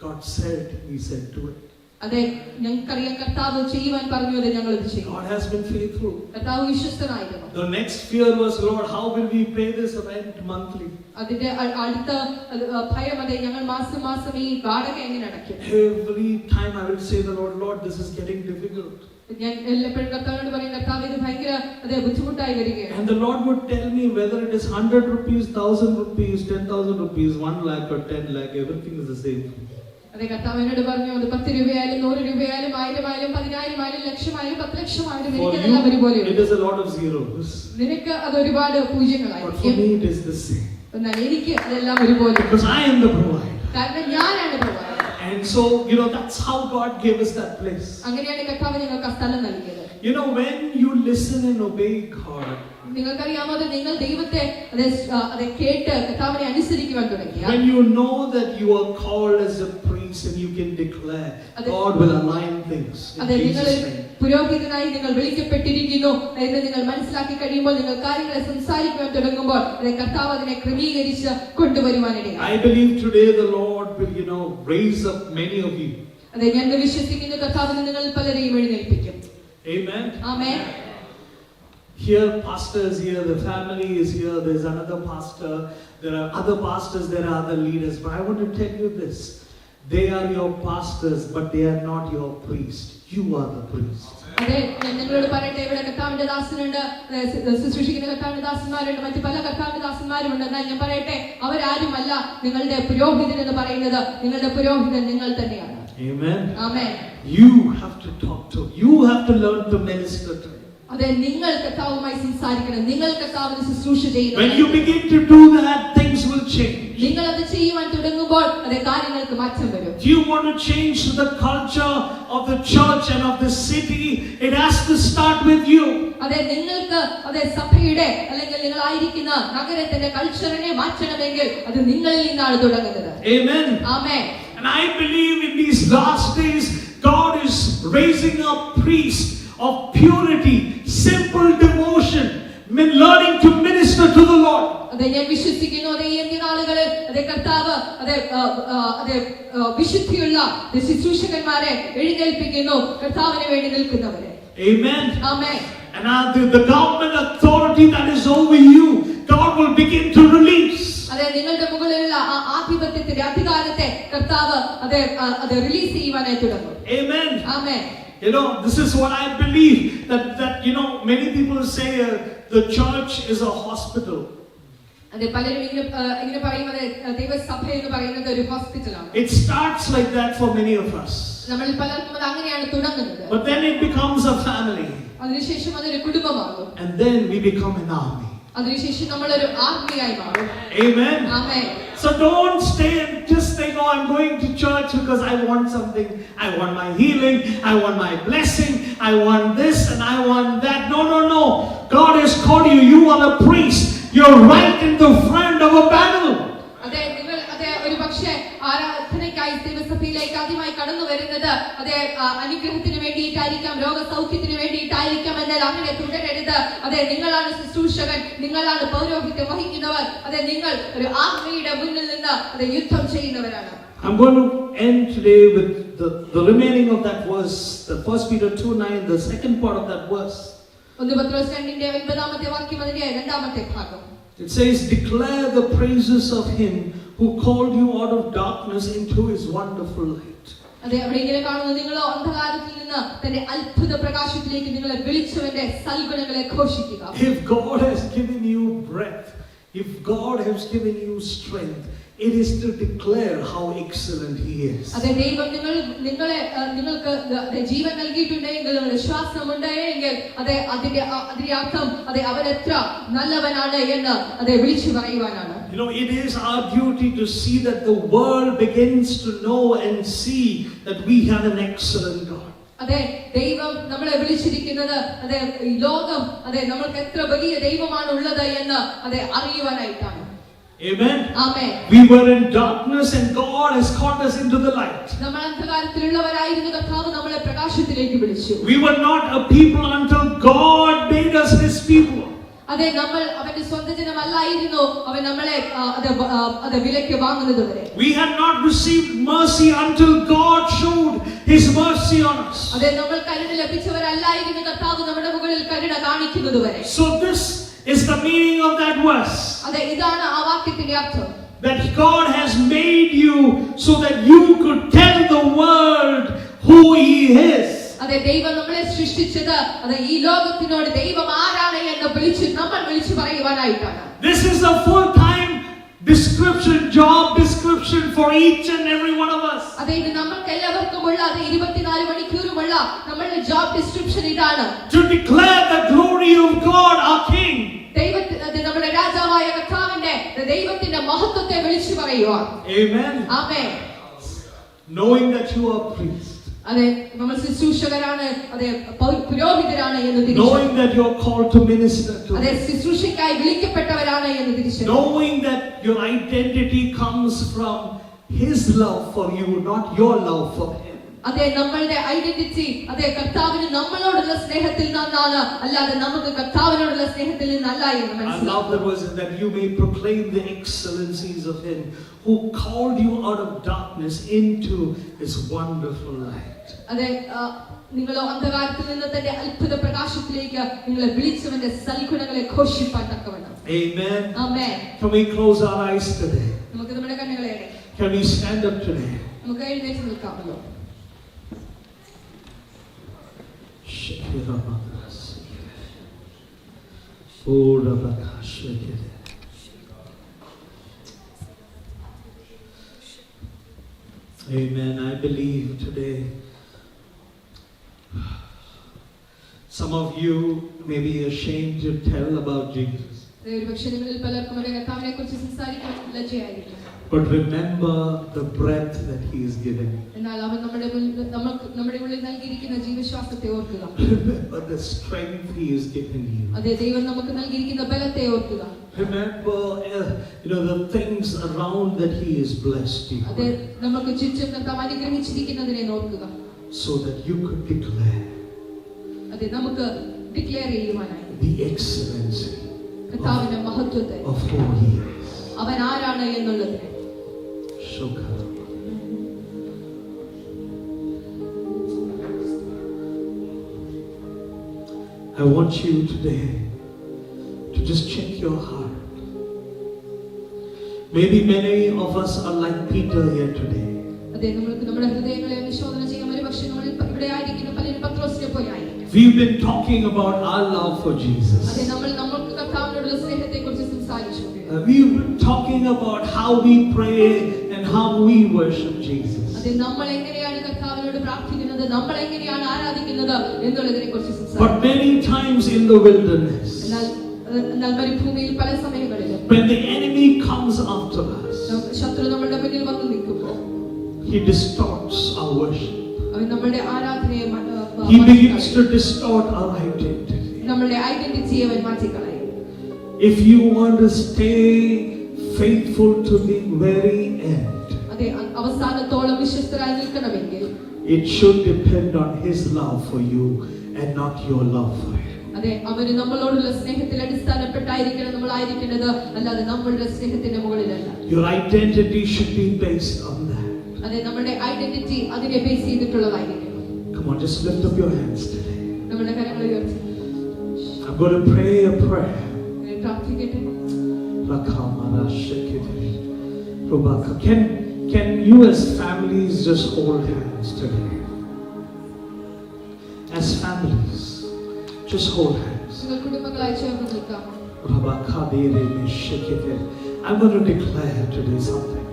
God said, we said do it. അതെ ഞങ്ങൾക്കറിയാം കർത്താവ് ചെയ്യുവാൻ പറഞ്ഞു, അതെ ഞങ്ങൾ ഇത് ചെയ്യും. God has been faithful. കർത്താവ് വിശ്വസ്തനായിരുന്നു. The next fear was, Lord, how will we pay this rent monthly? അതിന്റെ അടുത്ത ഭയം അതെ ഞങ്ങൾ മാസം മാസം ഈ വാടക എങ്ങനെ അടയ്ക്കും? Every time I will say the Lord, this is getting difficult. ഞാൻ എപ്പോഴും കർത്താവിനോട് പറയും കർത്താവ് ഇത് ഭയങ്കര അതെ ബുദ്ധിമുട്ടായി വരികയാണ്. And the Lord would tell me whether it is 100 rupees, 1,000 rupees, 10,000 rupees, 1 lakh or 10 lakh, everything is the same. അതെ കർത്താവ് എന്നോട് പറഞ്ഞു അത് 10 രൂപയായാലും 100 രൂപയായാലും 1000 ആയാലും 10,000 ആയാലും ലക്ഷമായാലും 10 ലക്ഷമായാലും എനിക്കെല്ലാം ഒരുപോലെയാണ്. It is a lot of zeros. നിനക്ക് അത് ഒരുപാട് പൂജ്യങ്ങളായിരിക്കും. But for me it is the same. എന്നാൽ എനിക്ക് അതെല്ലാം ഒരുപോലെ. Because I am the provider. കാരണം ഞാനാണ് provider. And so that's how God gave us that place. അങ്ങനെയാണ് കർത്താവ് ഞങ്ങൾക്ക് ആ സ്ഥലം നൽകിയത്. When you listen and obey God, നിങ്ങൾക്കറിയാമോ നിങ്ങൾ ദൈവത്തെ അതെ കേട്ട് കർത്താവിനെ അനുസരിക്കുവാൻ തുടങ്ങിയാൽ, when you know that you are called as a priest and you can declare, God will align things. അതെ നിങ്ങൾ പുരോഹിതനായി നിങ്ങൾ വിളിക്കപ്പെട്ടിരിക്കുന്നു എന്ന് നിങ്ങൾ മനസ്സിലാക്കി കഴിയുമ്പോൾ നിങ്ങൾ കാര്യങ്ങളെ സംസാരിക്കുവാൻ തുടങ്ങുമ്പോൾ കർത്താവ് അതിനെ ക്രമീകരിച്ച് കൊണ്ടുവരുവാനിടയായി. I believe today the Lord will raise up many of you. അതെ ഞാൻ വിശ്വസിക്കുന്നു കർത്താവ് നിങ്ങൾ പലരെയും എഴുന്നേൽപ്പിക്കും. Amen. Amen. Here pastor is here, the family is here, there's another pastor, there are other pastors, there are other leaders, but I want to tell you this, they are your pastors but they are not your priest. You are the priest. അതെ നിങ്ങളോട് പറയട്ടെ, ഇവിടെ കർത്താവിന്റെ ദാസനുണ്ട്, ശുശ്രൂഷിക്കുന്ന കർത്താവിന്റെ ദാസന്മാരുണ്ട്, മറ്റു പല കർത്താവിന്റെ ദാസന്മാരുമുണ്ട്. എന്നാൽ ഞാൻ പറയട്ടെ അവരാരുമല്ല നിങ്ങളുടെ പുരോഹിതൻ എന്ന് പറയുന്നത്. നിങ്ങളുടെ പുരോഹിതൻ നിങ്ങൾ തന്നെയാണ്. Amen. Amen. You have to talk to, you have to learn to minister to. അതെ നിങ്ങൾ കർത്താവുമായി സംസാരിക്കണം, നിങ്ങൾ കർത്താവിനെ ശുശ്രൂഷ ചെയ്യണം. When you begin to do that, things will change. നിങ്ങൾ അത് ചെയ്യുവാൻ തുടങ്ങുമ്പോൾ അതെ കാര്യങ്ങൾക്ക് മാറ്റം വരും. If you want to change the culture of the church and of the city, it has to start with you. അതെ നിങ്ങൾക്ക് അതെ സഭയുടെ അല്ലെങ്കിൽ നിങ്ങളായിരിക്കുന്ന നഗരത്തിന്റെ കൾച്ചറിനെ മാറ്റണമെങ്കിൽ അത് നിങ്ങളിൽ നിന്നാണ് തുടങ്ങുന്നത്. Amen. Amen. And And I believe in these last days, God is raising up priests of purity, simple devotion, learning to minister to the Lord. അതെ ഞാൻ വിശ്വസിക്കുന്നു. അതെ ഈ നാളുകളിൽ അതെ കർത്താവ് അതെ വിശുദ്ധിയുള്ള ശുശ്രൂഷകന്മാരെ എഴുന്നേൽപ്പിക്കുന്നു, കർത്താവിന് വേണ്ടി നിൽക്കുന്നവരെ. Amen. Amen. And the government authority that is over you, God will begin to release. അതെ നിങ്ങളുടെ മുകളിലുള്ള ആ ആധിപത്യത്തിന്റെ അധികാരത്തെ കർത്താവ് അതെ റിലീസ് ചെയ്യുവാനായി തുടങ്ങും. Amen. Amen. You know, this is what I believe, that you know, many people say the church is a hospital. അതെ പലരും ഇങ്ങനെ പറയുന്നത് ദൈവസഭ എന്ന് പറയുന്നത് ഒരു ഹോസ്പിറ്റലാണ്. It starts like that for many of us. നമ്മൾ പലർക്കും അത് അങ്ങനെയാണ് തുടങ്ങുന്നത്. But then it becomes a family. അതിനുശേഷം അതൊരു കുടുംബമാകും. And then we become an army. അതിനുശേഷം നമ്മൾ ഒരു ആർമിയായി മാറും. Amen. Amen. So don't stay and just think, oh, I'm going to church because I want something. I want my healing. I want my blessing. I want this and I want that. No, no, no. God has called you. You are a priest. You're right in the front of a battle. അതെ നിങ്ങൾ അതെ ഒരു പക്ഷേ ആരാധനയ്ക്കായി ദൈവസഭയിലേക്ക് ആദ്യമായി കടന്നു വരുന്നത് അതെ അനുഗ്രഹത്തിന് വേണ്ടിയിട്ടായിരിക്കാം, രോഗസൗഖ്യത്തിന് വേണ്ടിയിട്ടായിരിക്കാം. എന്നാൽ അങ്ങനെ തുടരരുത്. അതെ നിങ്ങളാണ് ശുശ്രൂഷകൻ, നിങ്ങളാണ് പൗരോഹിത്യം വഹിക്കുന്നവർ. അതെ നിങ്ങൾ ഒരു ആർമിയുടെ മുന്നിൽ നിന്ന് അതെ യുദ്ധം ചെയ്യുന്നവരാണ്. I'm going to end today with the remaining of that verse, the 1 Peter 2:9, the second part of that verse. 1 പത്രോസ് 2:9 വാക്യം അതിന്റെ രണ്ടാമത്തെ ഭാഗം. It says, declare the praises of him who called you out of darkness into his wonderful light. അതെ അവിടെ ഇങ്ങനെ കാണുന്നു, നിങ്ങളോ അന്ധകാരത്തിൽ നിന്ന് തന്റെ അത്ഭുത പ്രകാശത്തിലേക്ക് നിങ്ങളെ വിളിച്ചവന്റെ സൽഗുണങ്ങളെ ഘോഷിക്കുക. If God has given you breath, if God has given you strength, it is to declare how excellent he is. അതെ ദൈവം നിങ്ങൾക്ക് ജീവൻ നൽകിയിട്ടുണ്ടെങ്കിൽ, നിങ്ങളുടെ ശ്വാസം ഉണ്ടെങ്കിൽ അതെ അതിന്റെ അർത്ഥം അതെ അവൻ എത്ര നല്ലവനാണ് എന്ന് അതെ വിളിച്ചു പറയുവാനാണ്. You know, it is our duty to see that the world begins to know and see that we have an excellent God. അതെ ദൈവം നമ്മളെ വിളിച്ചിരിക്കുന്നത് അതെ ലോകം അതെ നമ്മൾക്ക് എത്ര വലിയ ദൈവമാണ് ഉള്ളത് എന്ന് അതെ അറിയുവാനായിട്ടാണ്. Amen. Amen. We were in darkness and God has called us into the light. നമ്മൾ അന്ധകാരത്തിലുള്ളവരായിരുന്നു, കർത്താവ് നമ്മളെ പ്രകാശത്തിലേക്ക് വിളിച്ചു. We were not a people until God made us his people. അതെ നമ്മൾ അവന്റെ സ്വന്തം ജനമല്ലായിരുന്നു, അവൻ നമ്മളെ അതെ വിലയ്ക്ക് വാങ്ങുന്നത് വരെ. We had not received mercy until God showed his mercy on us. അതെ നമ്മൾ കരുണ ലഭിച്ചവരല്ലായിരുന്നു, കർത്താവ് നമ്മുടെ മുകളിൽ കരുണ കാണിക്കുന്നത് വരെ. So this is the meaning of that verse. അതെ ഇതാണ് ആ വാക്യത്തിന്റെ അർത്ഥം. That God has made you so that you could tell the world who he is. അതെ ദൈവം നമ്മളെ സൃഷ്ടിച്ചത് അതെ ഈ ലോകത്തിനോട് ദൈവം ആരാണ് എന്ന് നമ്മൾ വിളിച്ചു പറയുവാനായിട്ടാണ്. This is a full-time description, job description for each and every one of us. അതെ ഇത് നമ്മൾക്ക് എല്ലാവർക്കുമുള്ള അതെ 24 മണിക്കൂറുമുള്ള നമ്മളുടെ ജോബ് ഡിസ്ക്രിപ്ഷൻ ഇതാണ്. To declare the glory of God our King. നമ്മുടെ രാജാവായ കർത്താവിന്റെ ദൈവത്തിന്റെ മഹത്വത്തെ വിളിച്ചു പറയുക. Amen. Amen. Knowing that you are priests. അതെ നമ്മൾ ശുശ്രൂഷകരാണ്, അതെ പുരോഹിതരാണ് എന്ന് തിരിച്ചറിയുക. Knowing that you are called to minister to. അതെ ശുശ്രൂഷയ്ക്കായി വിളിക്കപ്പെട്ടവരാണ് എന്ന് തിരിച്ചറിയുക. Knowing that your identity comes from his love for you, not your love for him. അതെ നമ്മളുടെ ഐഡന്റിറ്റി അതെ കർത്താവിന് നമ്മളോടുള്ള സ്നേഹത്തിൽ നിന്നാണ്, അല്ലാതെ നമുക്ക് കർത്താവിനോടുള്ള സ്നേഹത്തിൽ നിന്നല്ല എന്ന് മനസ്സിലാക്കുക. I love the verse that you may proclaim the excellencies of him who called you out of darkness into his wonderful light. അതെ നിങ്ങളോ അന്ധകാരത്തിൽ നിന്ന് തന്റെ അത്ഭുത പ്രകാശത്തിലേക്ക് നിങ്ങളെ വിളിച്ചവന്റെ സൽഗുണങ്ങളെ ഘോഷിപ്പാൻ തക്കവണ്ണം. Amen. Amen. Can we close our eyes today? നമുക്ക് നമ്മുടെ കണ്ണുകളെ അടയ്ക്കാം. Can we stand up today? നമുക്ക് എഴുന്നേറ്റ് നിൽക്കാമല്ലോ. Amen. I believe today some of you may be ashamed to tell about Jesus. ഒരുപക്ഷേ നിങ്ങളിൽ പലർക്കും കർത്താവിനെ കുറിച്ച് സംസാരിക്കാൻ ലജ്ജയായിരിക്കും. but remember the breath that He is giving. എന്നാൽ അവൻ നമ്മുടെ ഉള്ളിൽ നൽകിയിരിക്കുന്ന ജീവശ്വാസത്തെ ഓർക്കുക. Remember the strength He is giving you. അതേ ദൈവം നമുക്ക് നൽകിയിരിക്കുന്ന ബലത്തെ ഓർക്കുക. Remember, the things around that He is blessed you. അതേ നമുക്ക് ചുറ്റും കർത്താവ് അനുഗ്രഹിച്ചിരിക്കുന്നതിനെ ഓർക്കുക. So that you could declare. അതേ നമുക്ക് ഡിക്ലെയർ ചെയ്യുവാനായി. The excellency. കർത്താവിന്റെ മഹത്വത്തെ. Of who He is. അവൻ ആരാണ് എന്നുള്ളതിനെ. I want you today to just check your heart. Maybe many of us are like Peter here today. നമ്മുടെ ഹൃദയങ്ങളെ പരിശോധന ചെയ്യാൻ ഒരുപക്ഷേ നമ്മൾ ഇവിടെ ആയിരിക്കുന്ന പലരും പത്രോസിനെ പോലെ ആയിരിക്കും. We've been talking about our love for Jesus. അതെ നമുക്ക് കർത്താവിനോടുള്ള സ്നേഹത്തെക്കുറിച്ച് സംസാരിച്ചു. We've been talking about how we pray and how we worship Jesus. അതെ നമ്മൾ എങ്ങനെയാണ് കർത്താവിനോട് പ്രാർത്ഥിക്കുന്നത്, നമ്മൾ എങ്ങനെയാണ് ആരാധിക്കുന്നത് എന്നുള്ളതിനെക്കുറിച്ച് സംസാരിച്ചു. But many times in the wilderness, എന്നാൽ മരുഭൂമിയിൽ പല സമയങ്ങളിലും when the enemy comes after us, ശത്രു നമ്മുടെ മുന്നിൽ വന്നു നിൽക്കുമ്പോൾ he distorts our worship. അവൻ നമ്മുടെ ആരാധനയെ He begins to distort our identity. നമ്മുടെ ഐഡന്റിറ്റിയെ അവൻ മാറ്റിക്കളയും. If you want to stay faithful to the very end, അതെ അവസാനത്തോളം വിശ്വസ്തരായി നിൽക്കണമെങ്കിൽ it should depend on His love for you and not your love for Him. അതെ അവന് നമ്മളോടുള്ള സ്നേഹത്തിൽ അടിസ്ഥാനപ്പെട്ടായിരിക്കണം നമ്മൾ ആയിരിക്കേണ്ടത്, അല്ലാതെ നമ്മളുടെ സ്നേഹത്തിന്റെ മുകളിലല്ല. Your identity should be based on that. അതെ നമ്മുടെ ഐഡന്റിറ്റി അതിനെ base ചെയ്തിട്ടുള്ളതായിരിക്കണം. Come on, just lift up your hands today. നമ്മുടെ കരങ്ങൾ ഉയർത്തി I'm going to pray a prayer. പ്രാർത്ഥിക്കട്ടെ. Can you as families just hold hands today? As families, just hold hands. കുടുംബങ്ങളായി ചേർന്ന് നിൽക്കാം. I'm going to declare today something.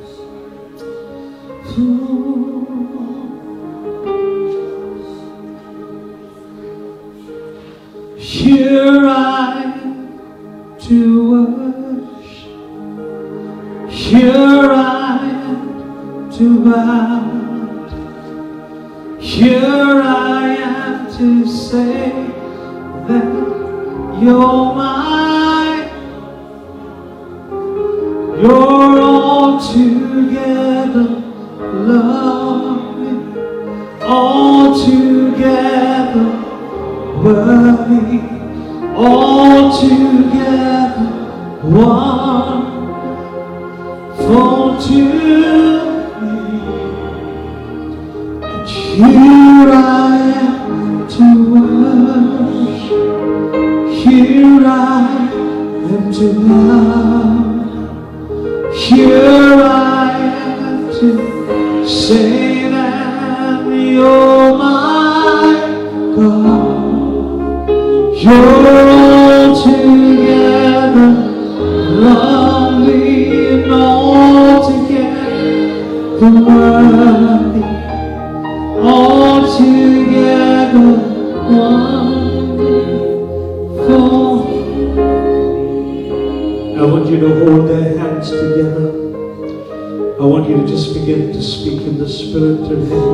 Here I am to worship. Here I am to bow. Here I am to say that you're mine. You're altogether lovely, altogether worthy, altogether wonderful to me. And here I am to worship. Here I am to love. Here I am to say that you're my God. You're altogether lovely and altogether worthy, altogether wonderful. I want you to hold their hands together. I want you to just begin to speak in the Spirit today.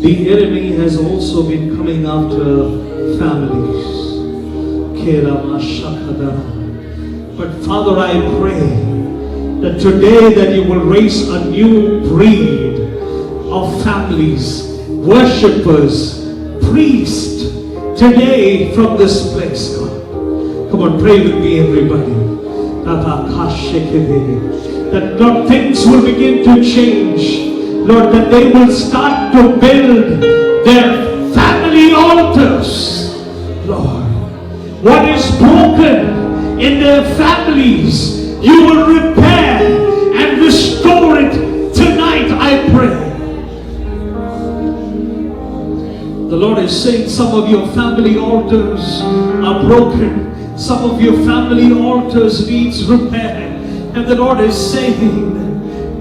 The enemy has also been coming after families. But Father, I pray that today that you will raise a new breed of families, worshippers, priests, today from this place, God. Come on, pray with me, everybody. That Lord, things will begin to change. Lord, that they will start to build their family altars. Lord, what is broken in their families, you will repair and restore it tonight, I pray. The Lord is saying some of your family altars are broken. Some of your family altars needs repair. And the Lord is saying,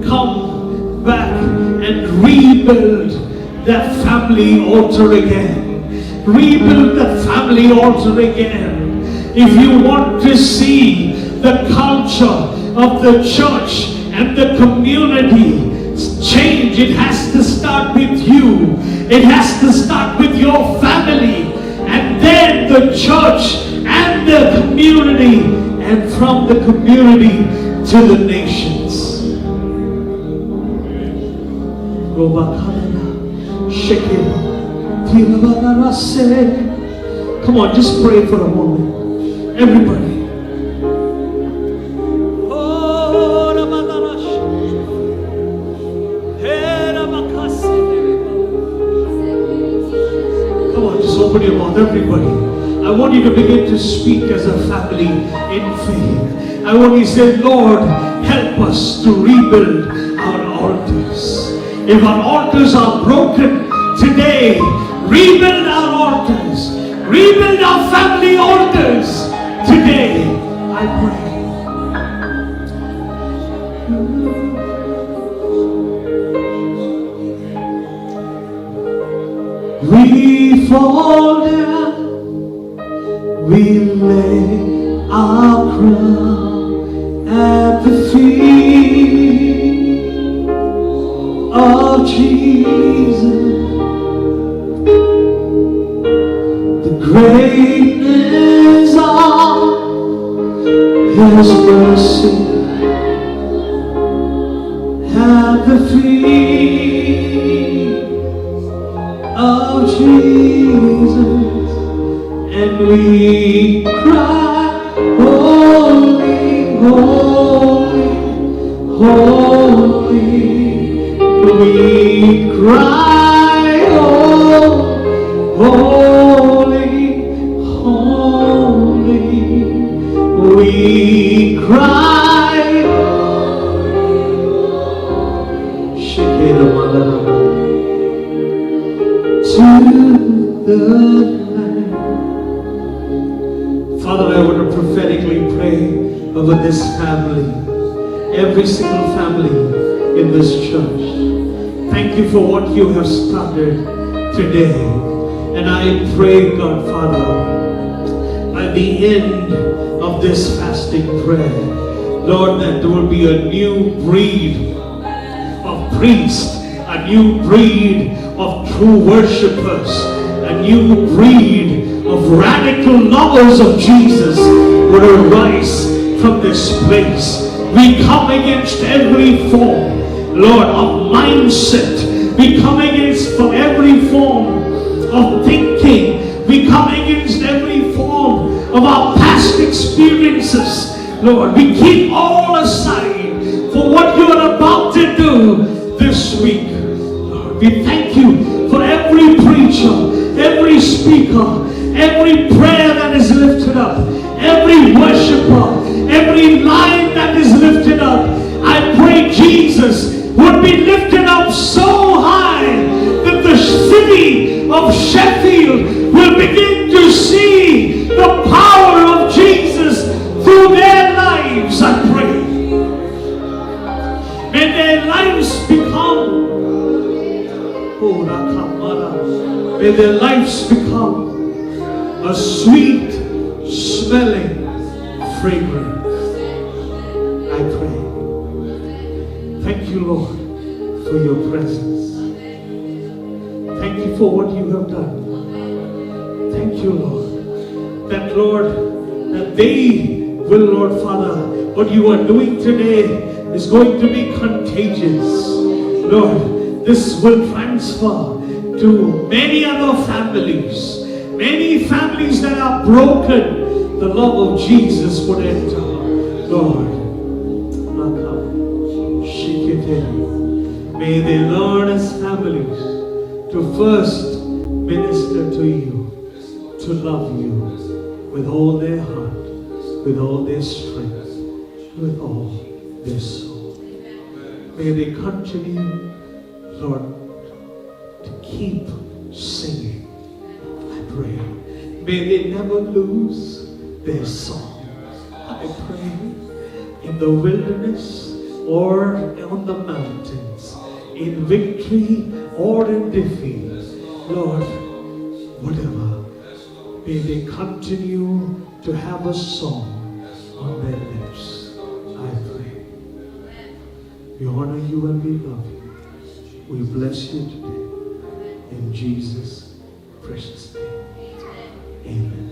come back and rebuild that family altar again. Rebuild that family altar again. If you want to see the culture of the church and the community change, it has to start with you. It has to start with your family, and then the church and the community, and from the community to the nations. Come on, just pray for a moment. Everybody. Come on, just open your mouth, everybody. I want you to begin to speak as a family in faith. I want you to say, Lord, help us to rebuild our altars. If our altars are broken today, rebuild our altars. Rebuild our family altars today. I pray. We fall down, we lay our crown at the feet of Jesus. The greatness of His mercy at the feet of Jesus, and we cry, holy, holy, holy. We cry, holy, holy. We cry, Shekera Malarama. To the land. Father, I want to prophetically pray over this family, every single family in this church. Thank you for what you have started today. And I pray, God, Father, by the end of this fasting prayer, Lord, that there will be a new breed of priests, a new breed of true worshippers, a new breed of radical lovers of Jesus would arise from this place. We come against every form, Lord, of mindset. We come against from every form of thinking. We come against every form of our past experiences. Lord, we keep all aside for what you are about to do this week. We thank you for every preacher, every speaker, every prayer that is lifted up, every worshiper, every line that is lifted up. I pray Jesus would be lifted up so high that the city of Sheffield will begin to see the power of Jesus through their lives. I pray. May their lives become may their lives become a sweet smelling fragrance. I pray. Thank you, Lord, for your presence. Thank you for what you have done. Thank you, Lord, that they will, Lord Father, what you are doing today is going to be contagious. Lord, this will transfer to many other families. Many families that are broken, the love of Jesus would enter. Lord, may they learn as families to first minister to you, to love you with all their heart, with all their strength, with all their soul. May they continue, Lord, to keep singing. I pray. May they never lose their song. I pray in the wilderness or on the mountains, in victory or in defeat, Lord, whatever, may they continue to have a song on their lips. I pray. We honor you and we love you. We bless you today. In Jesus' precious name. Amen.